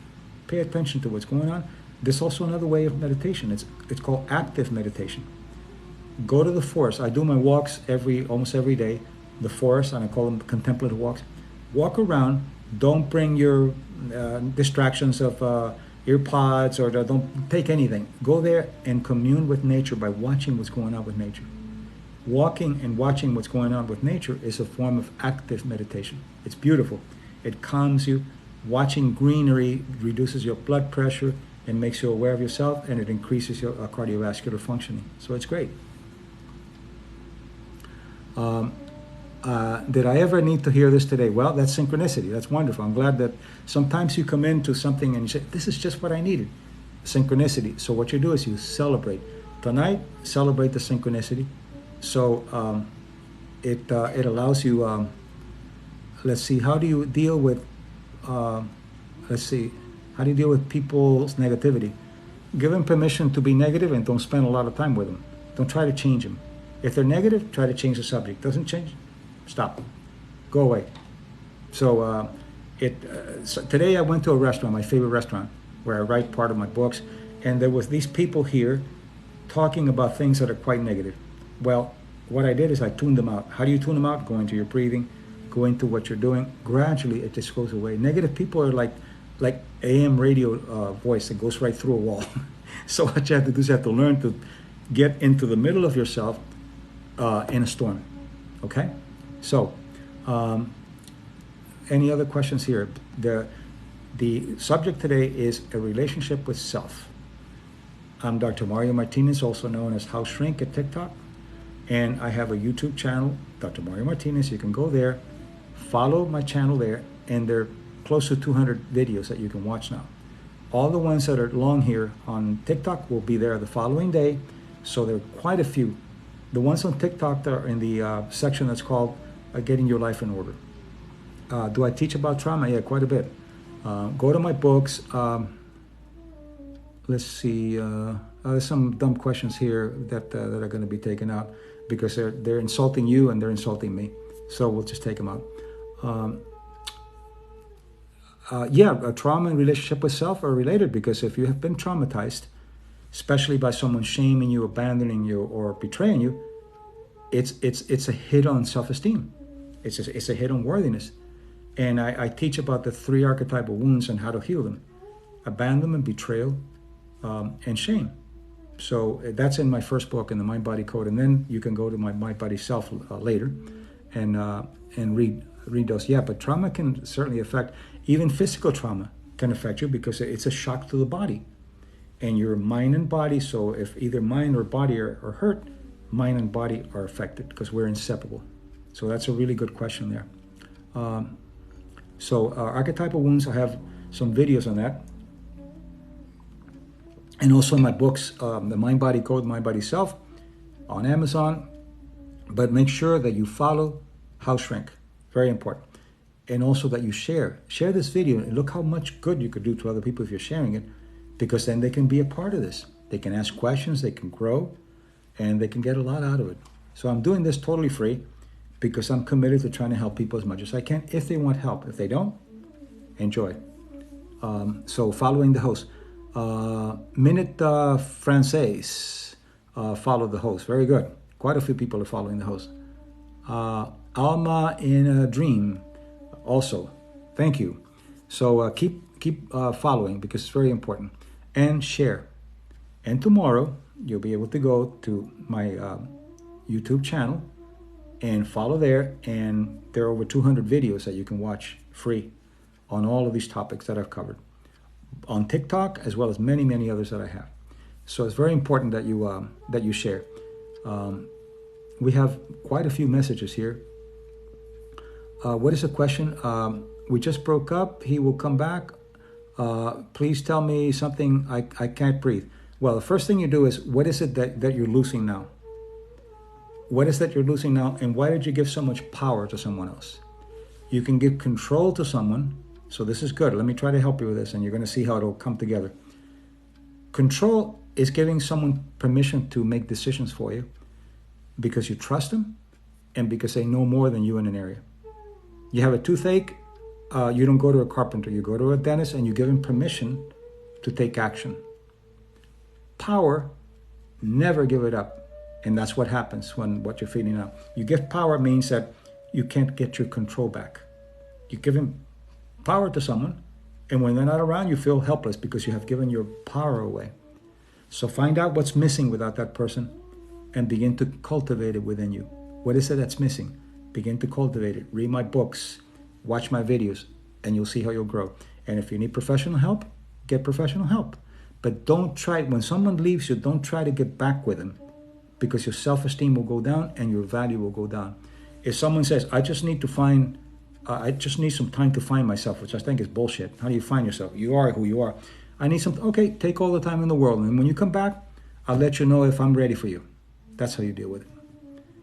Pay attention to what's going on. There's also another way of meditation. It's called active meditation. Go to the forest. I do my walks almost every day. The forest, and I call them contemplative walks. Walk around. Don't bring your distractions of ear pods, or don't take anything. Go there and commune with nature by watching what's going on with nature. Walking and watching what's going on with nature is a form of active meditation. It's beautiful. It calms you. Watching greenery reduces your blood pressure and makes you aware of yourself, and it increases your cardiovascular functioning. So it's great. Did I ever need to hear this today? Well, that's synchronicity. That's wonderful. I'm glad that sometimes you come into something and you say, this is just what I needed. Synchronicity. So what you do is you celebrate. Tonight, celebrate the synchronicity. So it allows you, let's see, how do you deal with, how do you deal with people's negativity? Give them permission to be negative and don't spend a lot of time with them. Don't try to change them. If they're negative, try to change the subject. Doesn't change? Stop. Go away. So so today I went to a restaurant, my favorite restaurant, where I write part of my books, and there was these people here talking about things that are quite negative. Well, what I did is I tuned them out. How do you tune them out? Go into your breathing, go into what you're doing. Gradually, it just goes away. Negative people are like AM radio voice that goes right through a wall. So what you have to do is you have to learn to get into the middle of yourself in a storm. Okay? So, any other questions here? The subject today is a relationship with self. I'm Dr. Mario Martinez, also known as House Shrink at TikTok. And I have a YouTube channel, Dr. Mario Martinez. You can go there, follow my channel there, and there are close to 200 videos that you can watch now. All the ones that are long here on TikTok will be there the following day. So there are quite a few. The ones on TikTok that are in the section that's called Getting Your Life in Order. Do I teach about trauma? Yeah, quite a bit. Go to my books. Let's see. There's some dumb questions here that are going to be taken out because they're insulting you and they're insulting me. So we'll just take them out. Trauma and relationship with self are related, because if you have been traumatized, especially by someone shaming you, abandoning you, or betraying you, it's a hit on self-esteem. It's a hit on worthiness. And I teach about the 3 archetypal wounds and how to heal them: abandonment, betrayal, and shame. So that's in my first book, in the Mind Body Code, and then you can go to my Mind Body Self later and read those. Yeah, but trauma can certainly affect, even physical trauma can affect you, because it's a shock to the body. And your mind and body, so if either mind or body are hurt, mind and body are affected, because we're inseparable. So that's a really good question there. Archetypal wounds, I have some videos on that. And also in my books, the Mind Body Code, Mind Body Self, on Amazon. But make sure that you follow House Shrink. Very important. And also that you share this video, and look how much good you could do to other people if you're sharing it, because then they can be a part of this. They can ask questions, they can grow, and they can get a lot out of it. So I'm doing this totally free because I'm committed to trying to help people as much as I can, if they want help. If they don't, enjoy. So following the host. Minute Francaise, follow the host. Very good. Quite a few people are following the host. Alma in a Dream, also. Thank you. So keep following, because it's very important. And share. And tomorrow, you'll be able to go to my YouTube channel and follow there. And there are over 200 videos that you can watch free on all of these topics that I've covered, on TikTok, as well as many, many others that I have. So it's very important that you share. We have quite a few messages here. What is the question? We just broke up. He will come back. Please tell me something. I can't breathe. Well, the first thing you do is, what is it that you're losing now? What is that you're losing now? And why did you give so much power to someone else? You can give control to someone. So this is good. Let me try to help you with this, and you're going to see how it'll come together. Control is giving someone permission to make decisions for you because you trust them and because they know more than you in an area. You have a toothache, you don't go to a carpenter, you go to a dentist and you give him permission to take action. Power, never give it up. And that's what happens when what you're feeling now. You give power means that you can't get your control back. You give him power to someone, and when they're not around, you feel helpless because you have given your power away. So find out what's missing without that person and begin to cultivate it within you. What is it that's missing? Begin to cultivate it. Read my books, watch my videos, and you'll see how you'll grow. And if you need professional help, get professional help. But don't try, when someone leaves you, don't try to get back with them, because your self-esteem will go down and your value will go down. If someone says, I just need some time to find myself, which I think is bullshit. How do you find yourself? You are who you are. I need some, okay, take all the time in the world. And when you come back, I'll let you know if I'm ready for you. That's how you deal with it.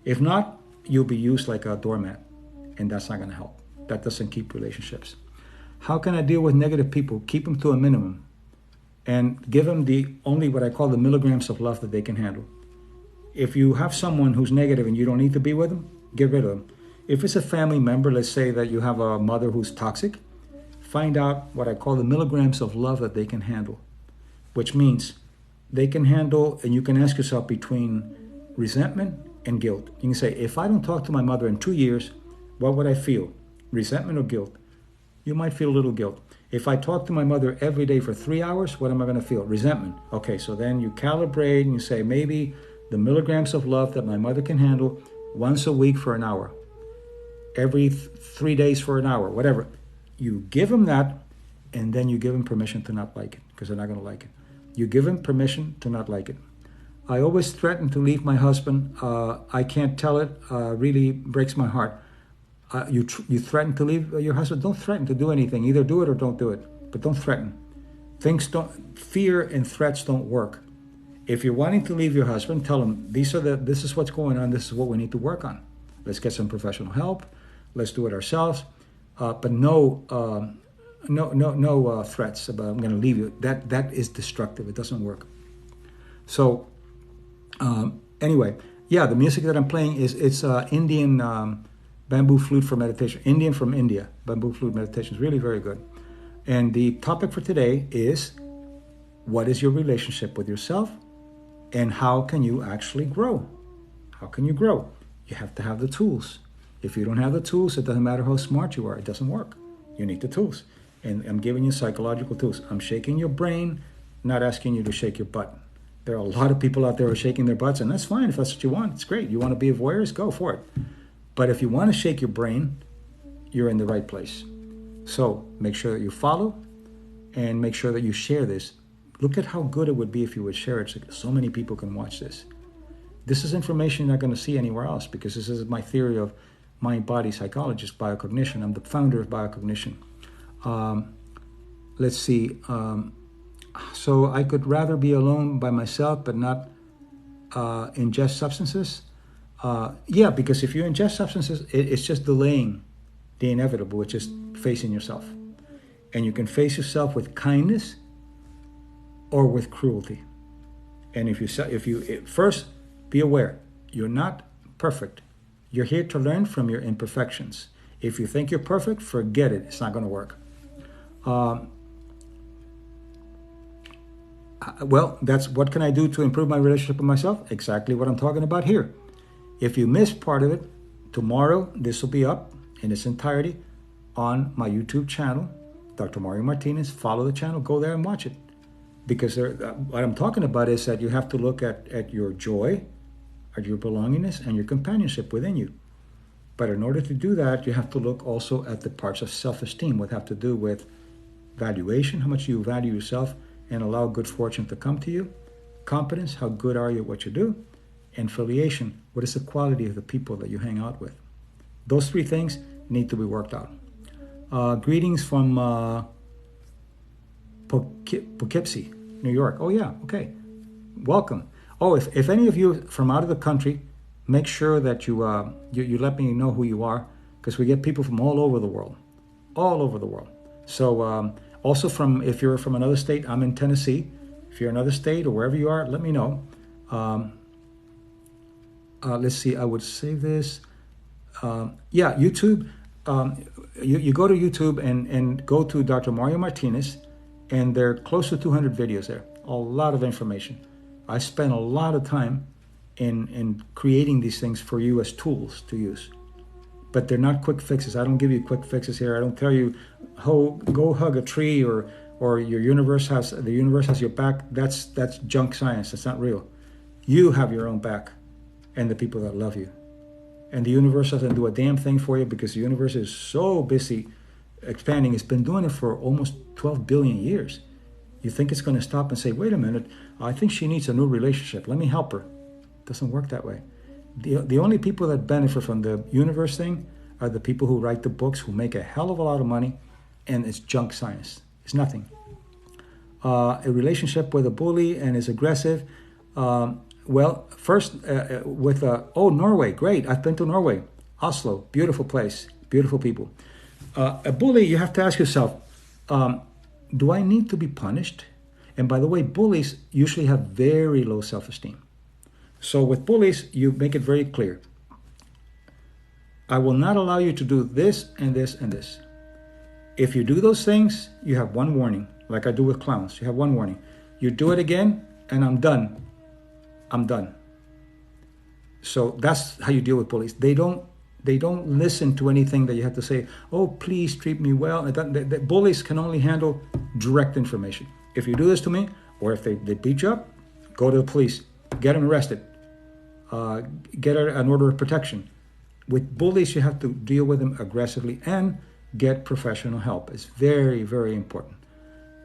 If not, you'll be used like a doormat, and that's not going to help. That doesn't keep relationships. How can I deal with negative people? Keep them to a minimum and give them only what I call the milligrams of love that they can handle. If you have someone who's negative and you don't need to be with them, get rid of them. If it's a family member, let's say that you have a mother who's toxic, find out what I call the milligrams of love that they can handle, which means they can handle, and you can ask yourself between resentment and guilt. You can say, if I don't talk to my mother in 2 years, what would I feel? Resentment or guilt? You might feel a little guilt. If I talk to my mother every day for 3 hours, what am I going to feel? Resentment. Okay, so then you calibrate and you say, maybe the milligrams of love that my mother can handle once a week for an hour, every 3 days for an hour, whatever. You give them that, and then you give them permission to not like it, because they're not going to like it. You give them permission to not like it. I always threaten to leave my husband. I can't tell it. Really breaks my heart. You threaten to leave your husband. Don't threaten to do anything. Either do it or don't do it. But don't threaten. Fear and threats don't work. If you're wanting to leave your husband, tell him, this is what's going on. This is what we need to work on. Let's get some professional help. Let's do it ourselves. But no threats about I'm going to leave you. That is destructive. It doesn't work. So anyway, yeah, the music that I'm playing it's Indian bamboo flute for meditation. Indian from India, bamboo flute meditation is really very good. And the topic for today is, what is your relationship with yourself, and how can you actually grow? How can you grow? You have to have the tools. If you don't have the tools, it doesn't matter how smart you are. It doesn't work. You need the tools. And I'm giving you psychological tools. I'm shaking your brain, not asking you to shake your butt. There are a lot of people out there who are shaking their butts, and that's fine if that's what you want. It's great. You want to be a voyeurist? Go for it. But if you want to shake your brain, you're in the right place. So make sure that you follow and make sure that you share this. Look at how good it would be if you would share it so many people can watch this. This is information you're not going to see anywhere else, because this is my theory of mind-body psychologist, biocognition. I'm the founder of biocognition. Let's see. So I could rather be alone by myself but not ingest substances. Yeah, because if you ingest substances, it's just delaying the inevitable. It's just facing yourself. And you can face yourself with kindness or with cruelty. And if you first be aware, you're not perfect. You're here to learn from your imperfections. If you think you're perfect, forget it. It's not going to work. Well, that's what can I do to improve my relationship with myself? Exactly what I'm talking about here. If you missed part of it, tomorrow this will be up in its entirety on my YouTube channel, Dr. Mario Martinez. Follow the channel, go there and watch it. Because what I'm talking about is that you have to look at your joy, at your belongingness, and your companionship within you. But in order to do that, you have to look also at the parts of self-esteem, what have to do with valuation, how much you value yourself, and allow good fortune to come to you. Competence, how good are you at what you do? and affiliation, what is the quality of the people that you hang out with? Those three things need to be worked out. Greetings from Poughkeepsie, New York. Oh yeah, okay. Welcome. Oh, if any of you from out of the country, make sure that you let me know who you are, because we get people from all over the world. All over the world. So also if you're from another state, I'm in Tennessee. If you're in another state or wherever you are, let me know. Let's see, I would save this. YouTube. You go to YouTube and go to Dr. Mario Martinez, and there are close to 200 videos there. A lot of information. I spent a lot of time in creating these things for you as tools to use. But they're not quick fixes. I don't give you quick fixes here. I don't tell you, go hug a tree or the universe has your back. That's junk science. That's not real. You have your own back and the people that love you. And the universe doesn't do a damn thing for you because the universe is so busy expanding. It's been doing it for almost 12 billion years. You think it's going to stop and say, wait a minute, I think she needs a new relationship. Let me help her. It doesn't work that way. The only people that benefit from the universe thing are the people who write the books, who make a hell of a lot of money, and it's junk science. It's nothing. A relationship with a bully and is aggressive. Well, first with Norway, great. I've been to Norway, Oslo, beautiful place, beautiful people. A bully, you have to ask yourself, do I need to be punished? And by the way, bullies usually have very low self-esteem. So with bullies, you make it very clear. I will not allow you to do this and this and this. If you do those things, you have one warning, like I do with clowns. You have one warning. You do it again, and I'm done. I'm done. So that's how you deal with bullies. They don't listen to anything that you have to say. Oh, please treat me well. The bullies can only handle direct information. If you do this to me, or if they beat you up, go to the police. Get them arrested. Get an order of protection. With bullies, you have to deal with them aggressively and get professional help. It's very, very important.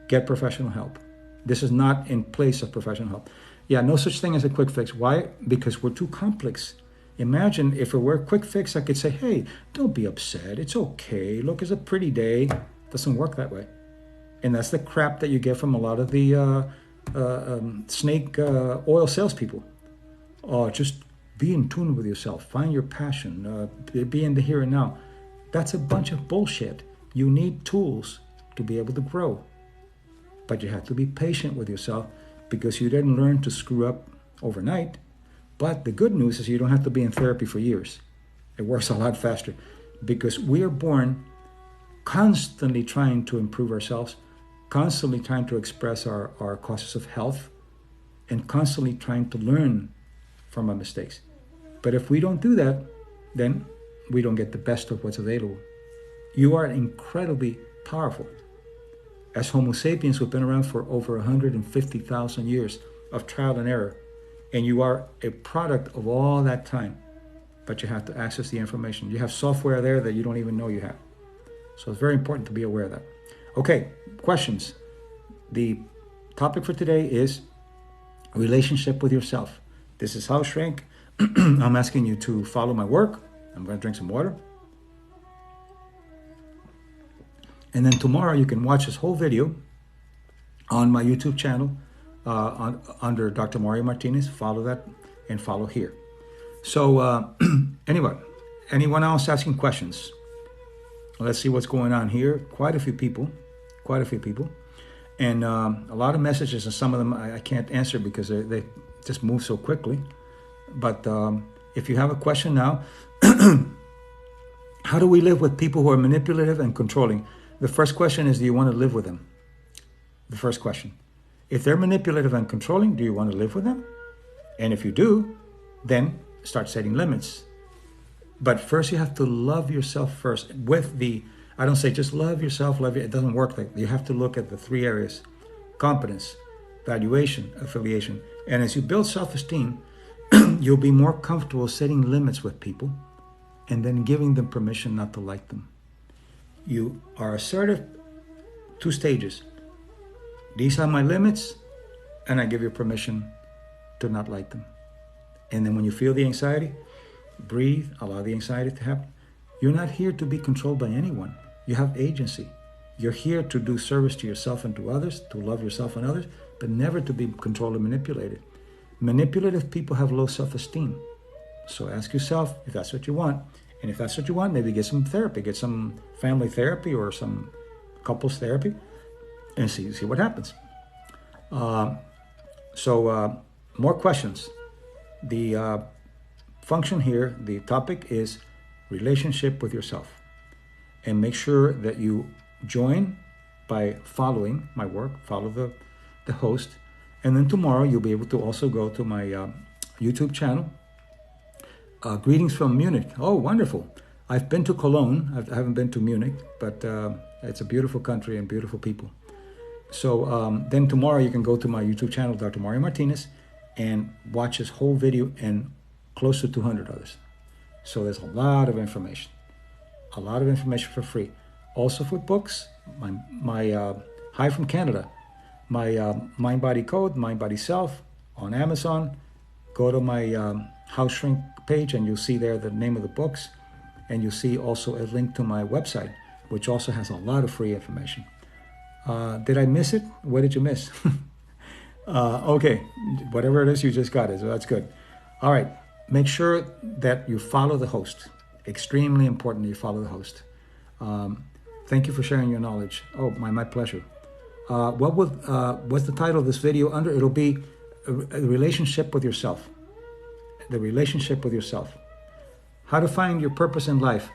Get professional help. This is not in place of professional help. Yeah, no such thing as a quick fix. Why? Because we're too complex. Imagine if it were a quick fix, I could say, hey, don't be upset. It's okay. Look, it's a pretty day. It doesn't work that way. And that's the crap that you get from a lot of the snake oil salespeople. Just be in tune with yourself. Find your passion. Be in the here and now. That's a bunch of bullshit. You need tools to be able to grow. But you have to be patient with yourself because you didn't learn to screw up overnight. But the good news is you don't have to be in therapy for years. It works a lot faster because we are born constantly trying to improve ourselves, constantly trying to express our causes of health, and constantly trying to learn from our mistakes. But if we don't do that, then we don't get the best of what's available. You are incredibly powerful. As Homo sapiens, we've been around for over 150,000 years of trial and error. And you are a product of all that time. But you have to access the information. You have software there that you don't even know you have. So it's very important to be aware of that. Okay, questions. The topic for today is relationship with yourself. This is How Shrink. I'm asking you to follow my work. I'm going to drink some water. And then tomorrow you can watch this whole video on my YouTube channel under Dr. Mario Martinez. Follow that and follow here. So anyone else asking questions? Let's see what's going on here. Quite a few people. And a lot of messages, and some of them I can't answer because they just move so quickly. But if you have a question now, how do we live with people who are manipulative and controlling? The first question is, do you want to live with them? The first question. If they're manipulative and controlling, do you want to live with them? And if you do, then start setting limits. But first you have to love yourself first. I don't say just love yourself, it doesn't work like that. You have to look at the three areas: competence, valuation, affiliation. And as you build self-esteem, you'll be more comfortable setting limits with people and then giving them permission not to like them. You are assertive, 2 stages. These are my limits, and I give you permission to not like them. And then when you feel the anxiety, breathe, allow the anxiety to happen. You're not here to be controlled by anyone. You have agency. You're here to do service to yourself and to others, to love yourself and others, but never to be controlled and manipulated. Manipulative people have low self-esteem. So ask yourself if that's what you want. And if that's what you want, maybe get some therapy, get some family therapy or some couples therapy and see what happens. More questions. The function here, the topic is relationship with yourself. And make sure that you join by following my work, follow the host. And then tomorrow you'll be able to also go to my YouTube channel. Greetings from Munich. Oh, wonderful. I've been to Cologne. I haven't been to Munich, but it's a beautiful country and beautiful people. So then tomorrow you can go to my YouTube channel, Dr. Mario Martinez, and watch this whole video and close to 200 others. So there's a lot of information for free. Also for books, my hi from Canada, my Mind Body Code, Mind Body Self on Amazon. Go to my House Shrink page and you'll see there the name of the books, and you'll see also a link to my website, which also has a lot of free information. Did I miss it? What did you miss? Okay, whatever it is, you just got it, so that's good. All right, make sure that you follow the host. Extremely important that you follow the host. Thank you for sharing your knowledge. Oh, my pleasure. What's the title of this video under? It'll be a relationship with yourself. The relationship with yourself. How to find your purpose in life.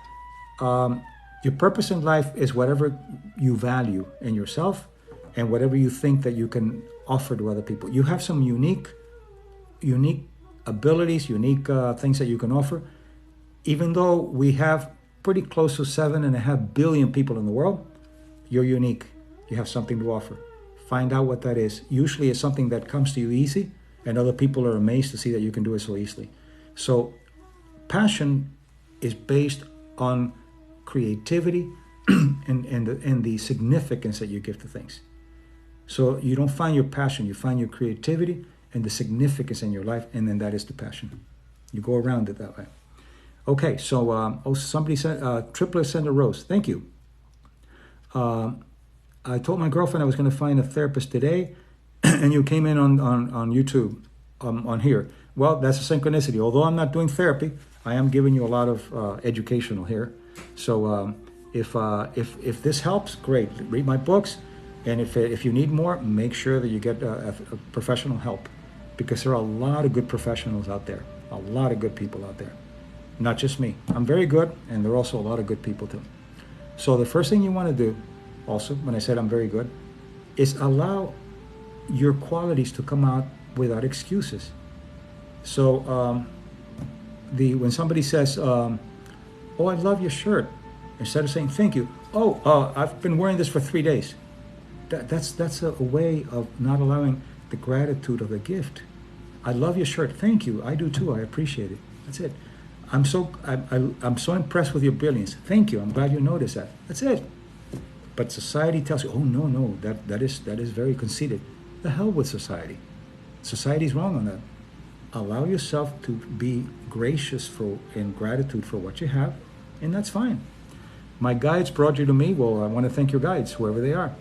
Your purpose in life is whatever you value in yourself and whatever you think that you can offer to other people. You have some unique abilities, unique things that you can offer. Even though we have pretty close to 7.5 billion people in the world, you're unique. You have something to offer. Find out what that is. Usually it's something that comes to you easy, and other people are amazed to see that you can do it so easily. So passion is based on creativity and the significance that you give to things. So you don't find your passion, you find your creativity and the significance in your life, and then that is the passion. You go around it that way. Okay, so somebody said, Triplet sent a rose. Thank you. I told my girlfriend I was going to find a therapist today, and you came in on YouTube, on here. Well, that's a synchronicity. Although I'm not doing therapy, I am giving you a lot of educational here. So if this helps, great. Read my books, and if you need more, make sure that you get a professional help, because there are a lot of good professionals out there, a lot of good people out there. Not just me. I'm very good, and there are also a lot of good people too. So the first thing you want to do, also, when I said I'm very good, is allow your qualities to come out without excuses. So when somebody says, oh, I love your shirt, instead of saying thank you, I've been wearing this for 3 days. That's a way of not allowing the gratitude of the gift. I love your shirt. Thank you. I do too. I appreciate it. That's it. I'm so impressed with your brilliance. Thank you. I'm glad you noticed that. That's it. But society tells you, oh no, that is very conceited. The hell with society. Society's wrong on that. Allow yourself to be gracious in gratitude for what you have, and that's fine. My guides brought you to me. Well, I want to thank your guides, whoever they are.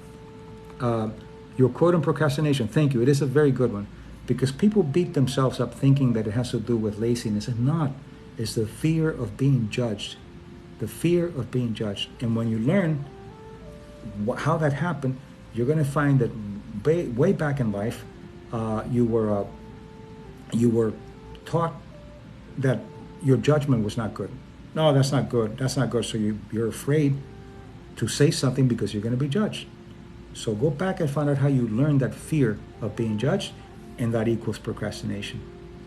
Your quote on procrastination, thank you. It is a very good one, because people beat themselves up thinking that it has to do with laziness. It's not. It's the fear of being judged. The fear of being judged. And when you learn how that happened, you're going to find that way back in life, you were taught that your judgment was not good. No, that's not good. That's not good. So you're afraid to say something because you're going to be judged. So go back and find out how you learned that fear of being judged, and that equals procrastination.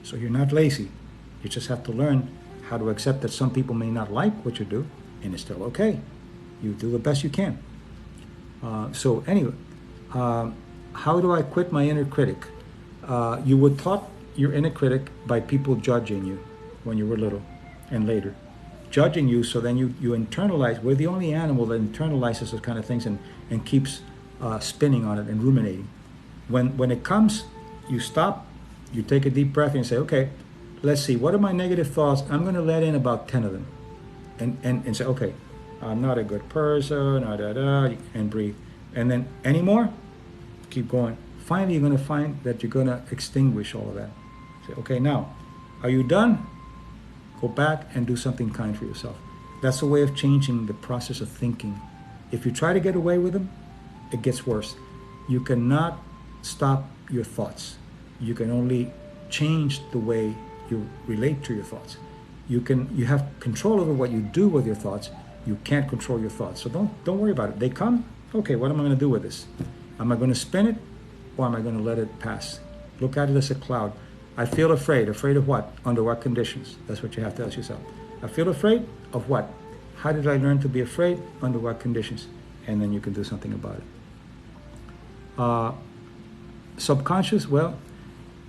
So you're not lazy. You just have to learn how to accept that some people may not like what you do, and it's still okay. You do the best you can. So anyway, how do I quit my inner critic? You were taught your inner critic by people judging you when you were little and later. Judging you, so then you internalize. We're the only animal that internalizes those kind of things and keeps spinning on it and ruminating. When it comes, you stop, you take a deep breath and say, okay, let's see, what are my negative thoughts? I'm going to let in about 10 of them and say, okay, I'm not a good person, and breathe. And then any more? Keep going. Finally, you're going to find that you're going to extinguish all of that. Say, okay, now, are you done? Go back and do something kind for yourself. That's a way of changing the process of thinking. If you try to get away with them, it gets worse. You cannot stop your thoughts. You can only change the way you relate to your thoughts. You have control over what you do with your thoughts. You can't control your thoughts. So don't worry about it. They come, okay, what am I going to do with this? Am I going to spin it or am I going to let it pass? Look at it as a cloud. I feel afraid. Afraid of what? Under what conditions? That's what you have to ask yourself. I feel afraid of what? How did I learn to be afraid? Under what conditions? And then you can do something about it. Subconscious, well,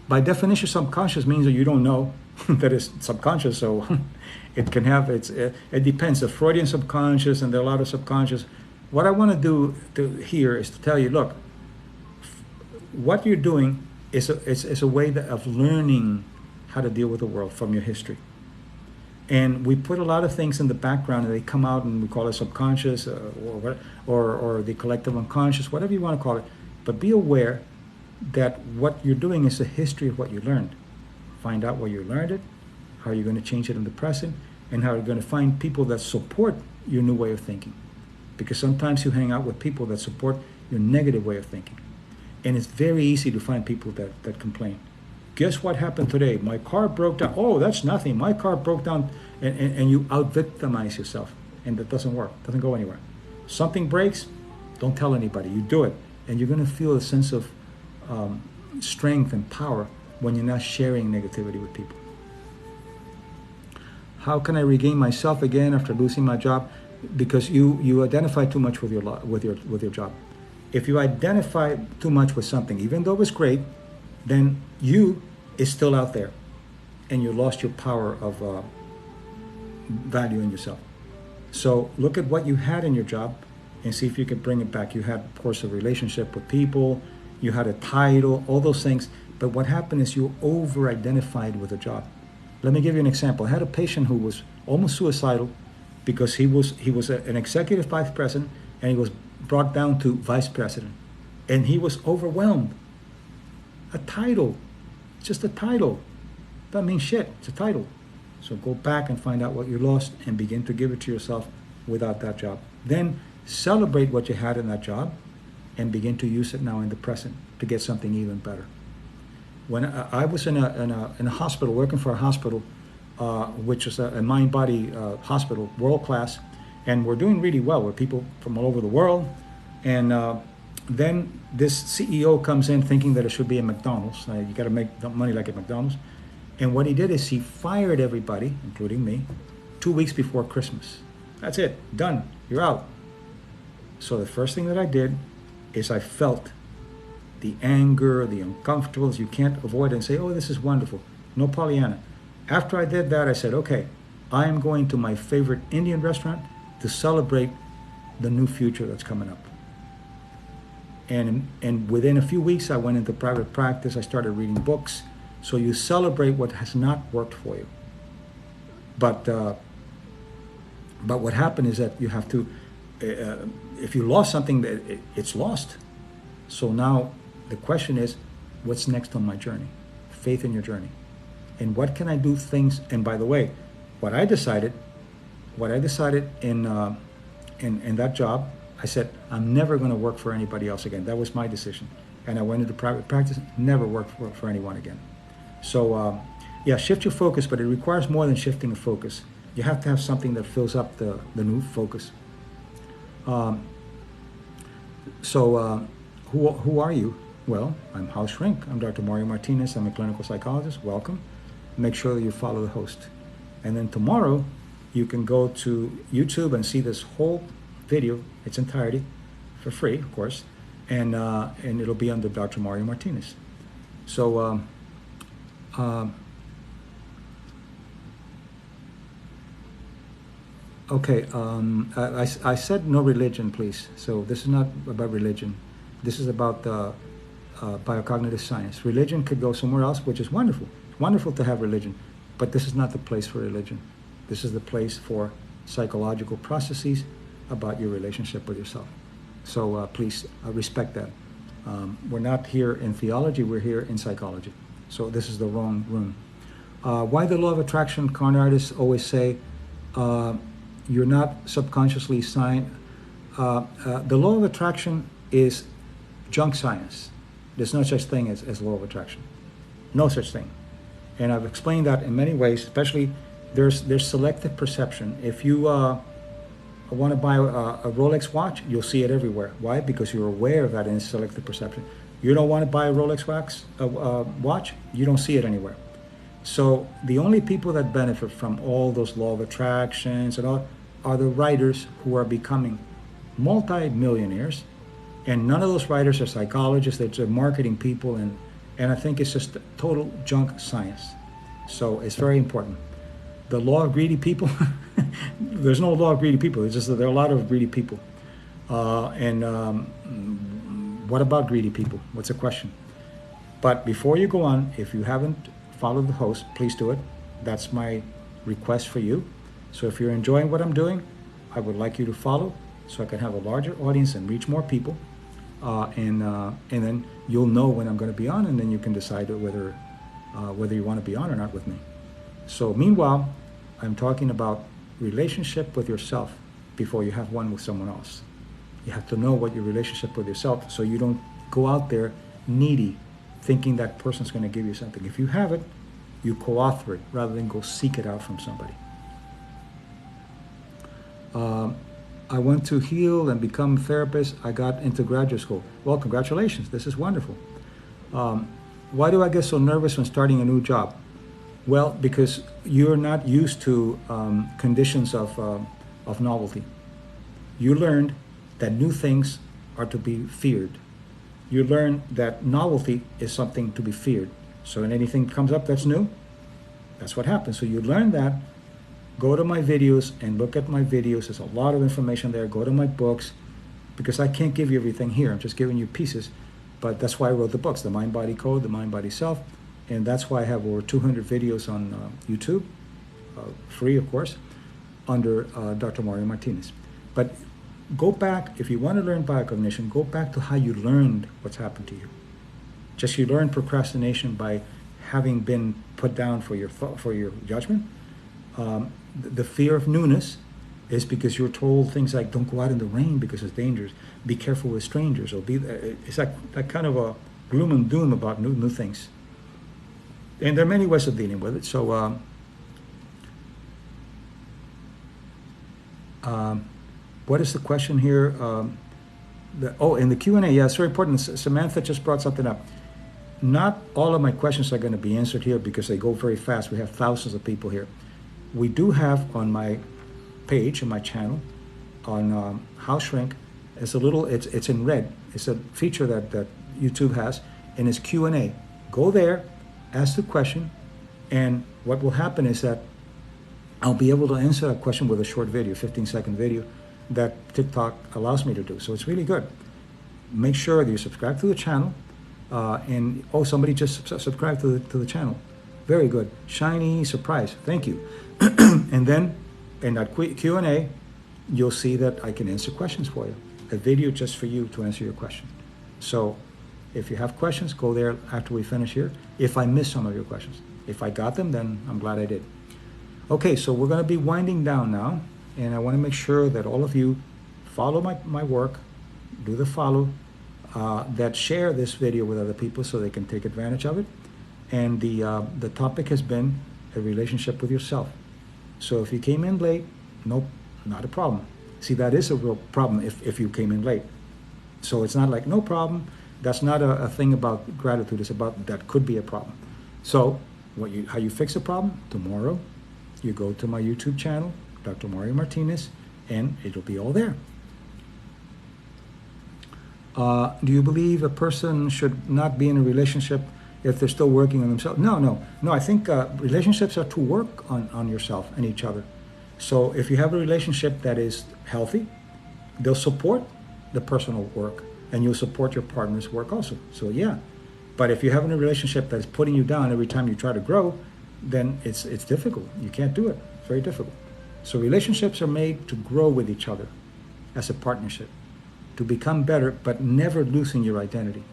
by definition, subconscious means that you don't know that it's subconscious. So it can have, it depends. The Freudian subconscious, and there are a lot of subconscious. What I want to do here is to tell you, look, what you're doing is a way of learning how to deal with the world from your history. And we put a lot of things in the background and they come out and we call it subconscious or the collective unconscious, whatever you want to call it. But be aware that what you're doing is a history of what you learned. Find out where you learned it, how you're going to change it in the present, and how you're going to find people that support your new way of thinking. Because sometimes you hang out with people that support your negative way of thinking. And it's very easy to find people that complain. Guess what happened today? My car broke down. Oh, that's nothing. My car broke down. And you out-victimize yourself. And that doesn't work. It doesn't go anywhere. Something breaks, don't tell anybody. You do it. And you're going to feel a sense of strength and power when you're not sharing negativity with people. How can I regain myself again after losing my job? Because you identify too much with your job. If you identify too much with something, even though it was great, then you is still out there, and you lost your power of value in yourself. So look at what you had in your job and see if you can bring it back. You had, of course, a relationship with people, you had a title, all those things. But what happened is you over-identified with a job. Let me give you an example. I had a patient who was almost suicidal because he was an executive vice president and he was brought down to vice president. And he was overwhelmed. A title, just a title. Doesn't mean shit, it's a title. So go back and find out what you lost and begin to give it to yourself without that job. Then celebrate what you had in that job and begin to use it now in the present to get something even better. When I was in a hospital, working for a hospital, which is a mind-body hospital, world class, and we're doing really well with people from all over the world. And then this CEO comes in thinking that it should be a McDonald's. You got to make money like at McDonald's. And what he did is he fired everybody, including me, 2 weeks before Christmas. That's it, done, you're out. So the first thing that I did is I felt the anger, the uncomfortables. You can't avoid it and say, oh, this is wonderful. No Pollyanna. After I did that, I said, okay, I am going to my favorite Indian restaurant to celebrate the new future that's coming up. And within a few weeks, I went into private practice. I started reading books. So you celebrate what has not worked for you. But what happened is that you have to, if you lost something, it's lost. So now the question is, what's next on my journey? Faith in your journey. And what can I do things, and by the way, what I decided in that job, I said, I'm never going to work for anybody else again. That was my decision. And I went into private practice, never worked for anyone again. So yeah, shift your focus, but it requires more than shifting a focus. You have to have something that fills up the new focus. Who are you? Well, I'm House Shrink. I'm Dr. Mario Martinez. I'm a clinical psychologist. Welcome. Make sure that you follow the host. And then tomorrow, you can go to YouTube and see this whole video, its entirety, for free, of course. And it'll be under Dr. Mario Martinez. So, okay, I said no religion, please. So this is not about religion. This is about biocognitive science. Religion could go somewhere else, which is wonderful. It's wonderful to have religion. But this is not the place for religion. This is the place for psychological processes about your relationship with yourself. So please respect that. We're not here in theology, we're here in psychology. So this is the wrong room. Why the law of attraction? Con artists always say, you're not subconsciously signed. The law of attraction is junk science. There's no such thing as law of attraction. No such thing. And I've explained that in many ways, especially there's selective perception. If you want to buy a Rolex watch, you'll see it everywhere. Why? Because you're aware of that in selective perception. You don't want to buy a Rolex watch, you don't see it anywhere. So the only people that benefit from all those law of attractions and all are the writers who are becoming multi-millionaires. And none of those writers are psychologists, they're marketing people, and I think it's just total junk science. So it's very important. The law of greedy people, there's no law of greedy people, it's just that there are a lot of greedy people. What about greedy people? What's the question? But before you go on, if you haven't followed the host, please do it. That's my request for you. So if you're enjoying what I'm doing, I would like you to follow so I can have a larger audience and reach more people. And then you'll know when I'm going to be on, and then you can decide whether you want to be on or not with me. So meanwhile, I'm talking about relationship with yourself before you have one with someone else. You have to know what your relationship with yourself, so you don't go out there needy, thinking that person's going to give you something. If you have it, you co-author it rather than go seek it out from somebody. I want to heal and become a therapist. I got into graduate school. Well, congratulations. This is wonderful. Why do I get so nervous when starting a new job? Well, because you're not used to conditions of novelty. You learned that new things are to be feared. You learn that novelty is something to be feared. So when anything comes up that's new, that's what happens. So you learn that. Go to my videos and look at my videos. There's a lot of information there. Go to my books, because I can't give you everything here. I'm just giving you pieces. But that's why I wrote the books, The Mind Body Code, The Mind Body Self. And that's why I have over 200 videos on YouTube, free of course, under Dr. Mario Martinez. But go back, if you want to learn biocognition, go back to how you learned what's happened to you. Just you learn procrastination by having been put down for your judgment. The fear of newness is because you're told things like, don't go out in the rain because it's dangerous, be careful with strangers, or it's like that kind of a gloom and doom about new things. And there are many ways of dealing with it. So what is the question here? In the Q&A, yeah, it's very important. Samantha just brought something up. Not all of my questions are going to be answered here because they go very fast. We have thousands of people here. We do have on my page, on my channel, on How Shrink, it's in red. It's a feature that YouTube has, and it's Q&A. Go there, ask the question, and what will happen is that I'll be able to answer that question with a short video, 15-second video, that TikTok allows me to do. So it's really good. Make sure that you subscribe to the channel, and somebody just subscribed to the channel. Very good. Shiny surprise. Thank you. And then in that Q&A, you'll see that I can answer questions for you. A video just for you to answer your question. So if you have questions, go there after we finish here. If I miss some of your questions. If I got them, then I'm glad I did. Okay, so we're going to be winding down now. And I want to make sure that all of you follow my work, do the follow, that share this video with other people so they can take advantage of it. And the topic has been a relationship with yourself. So if you came in late, nope, not a problem. See, that is a real problem if you came in late. So it's not like no problem. That's not a thing about gratitude. It's about that could be a problem. So how you fix a problem? Tomorrow, you go to my YouTube channel, Dr. Mario Martinez, and it'll be all there. Do you believe a person should not be in a relationship if they're still working on themselves? No. I think relationships are to work on yourself and each other. So if you have a relationship that is healthy, they'll support the personal work, and you'll support your partner's work also. So yeah. But if you're having a relationship that's putting you down every time you try to grow, then it's difficult. You can't do it. It's very difficult. So relationships are made to grow with each other as a partnership, to become better, but never losing your identity.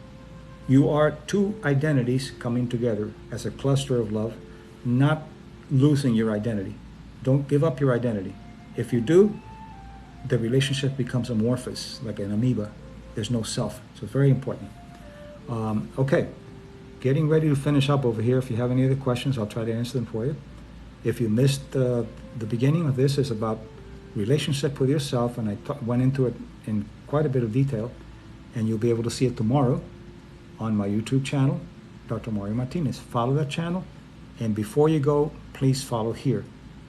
You are two identities coming together as a cluster of love, not losing your identity. Don't give up your identity. If you do, the relationship becomes amorphous, like an amoeba. There's no self. So it's very important. Okay, getting ready to finish up over here. If you have any other questions, I'll try to answer them for you. If you missed the beginning of this, is about relationship with yourself, and I went into it in quite a bit of detail, and you'll be able to see it tomorrow on my YouTube channel, Dr. Mario Martinez. Follow that channel, and before you go, please follow here,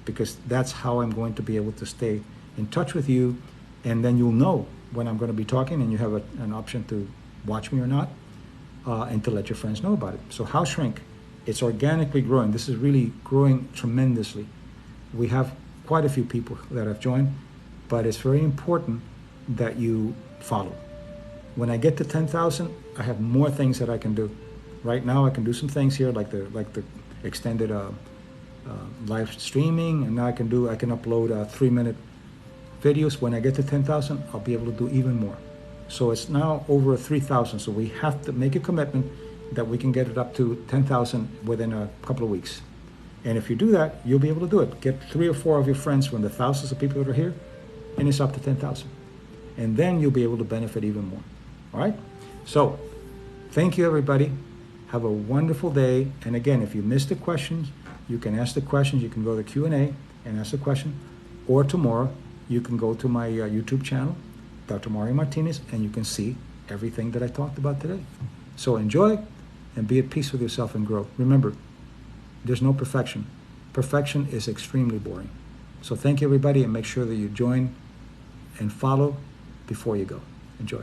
because that's how I'm going to be able to stay in touch with you, and then you'll know when I'm going to be talking, and you have an option to watch me or not, and to let your friends know about it. So House Shrink, it's organically growing. This is really growing tremendously. We have quite a few people that have joined, but it's very important that you follow. When I get to 10,000, I have more things that I can do. Right now, I can do some things here, like the extended live streaming, and now I can upload 3-minute videos. When I get to 10,000, I'll be able to do even more. So it's now over 3,000. So we have to make a commitment that we can get it up to 10,000 within a couple of weeks. And if you do that, you'll be able to do it. Get 3 or 4 of your friends from the thousands of people that are here, and it's up to 10,000. And then you'll be able to benefit even more. All right? So thank you, everybody. Have a wonderful day. And again, if you missed the questions, you can ask the questions. You can go to Q&A and ask the question. Or tomorrow, you can go to my YouTube channel, Dr. Mario Martinez, and you can see everything that I talked about today. So enjoy and be at peace with yourself and grow. Remember, there's no perfection. Perfection is extremely boring. So thank you, everybody, and make sure that you join and follow before you go. Enjoy.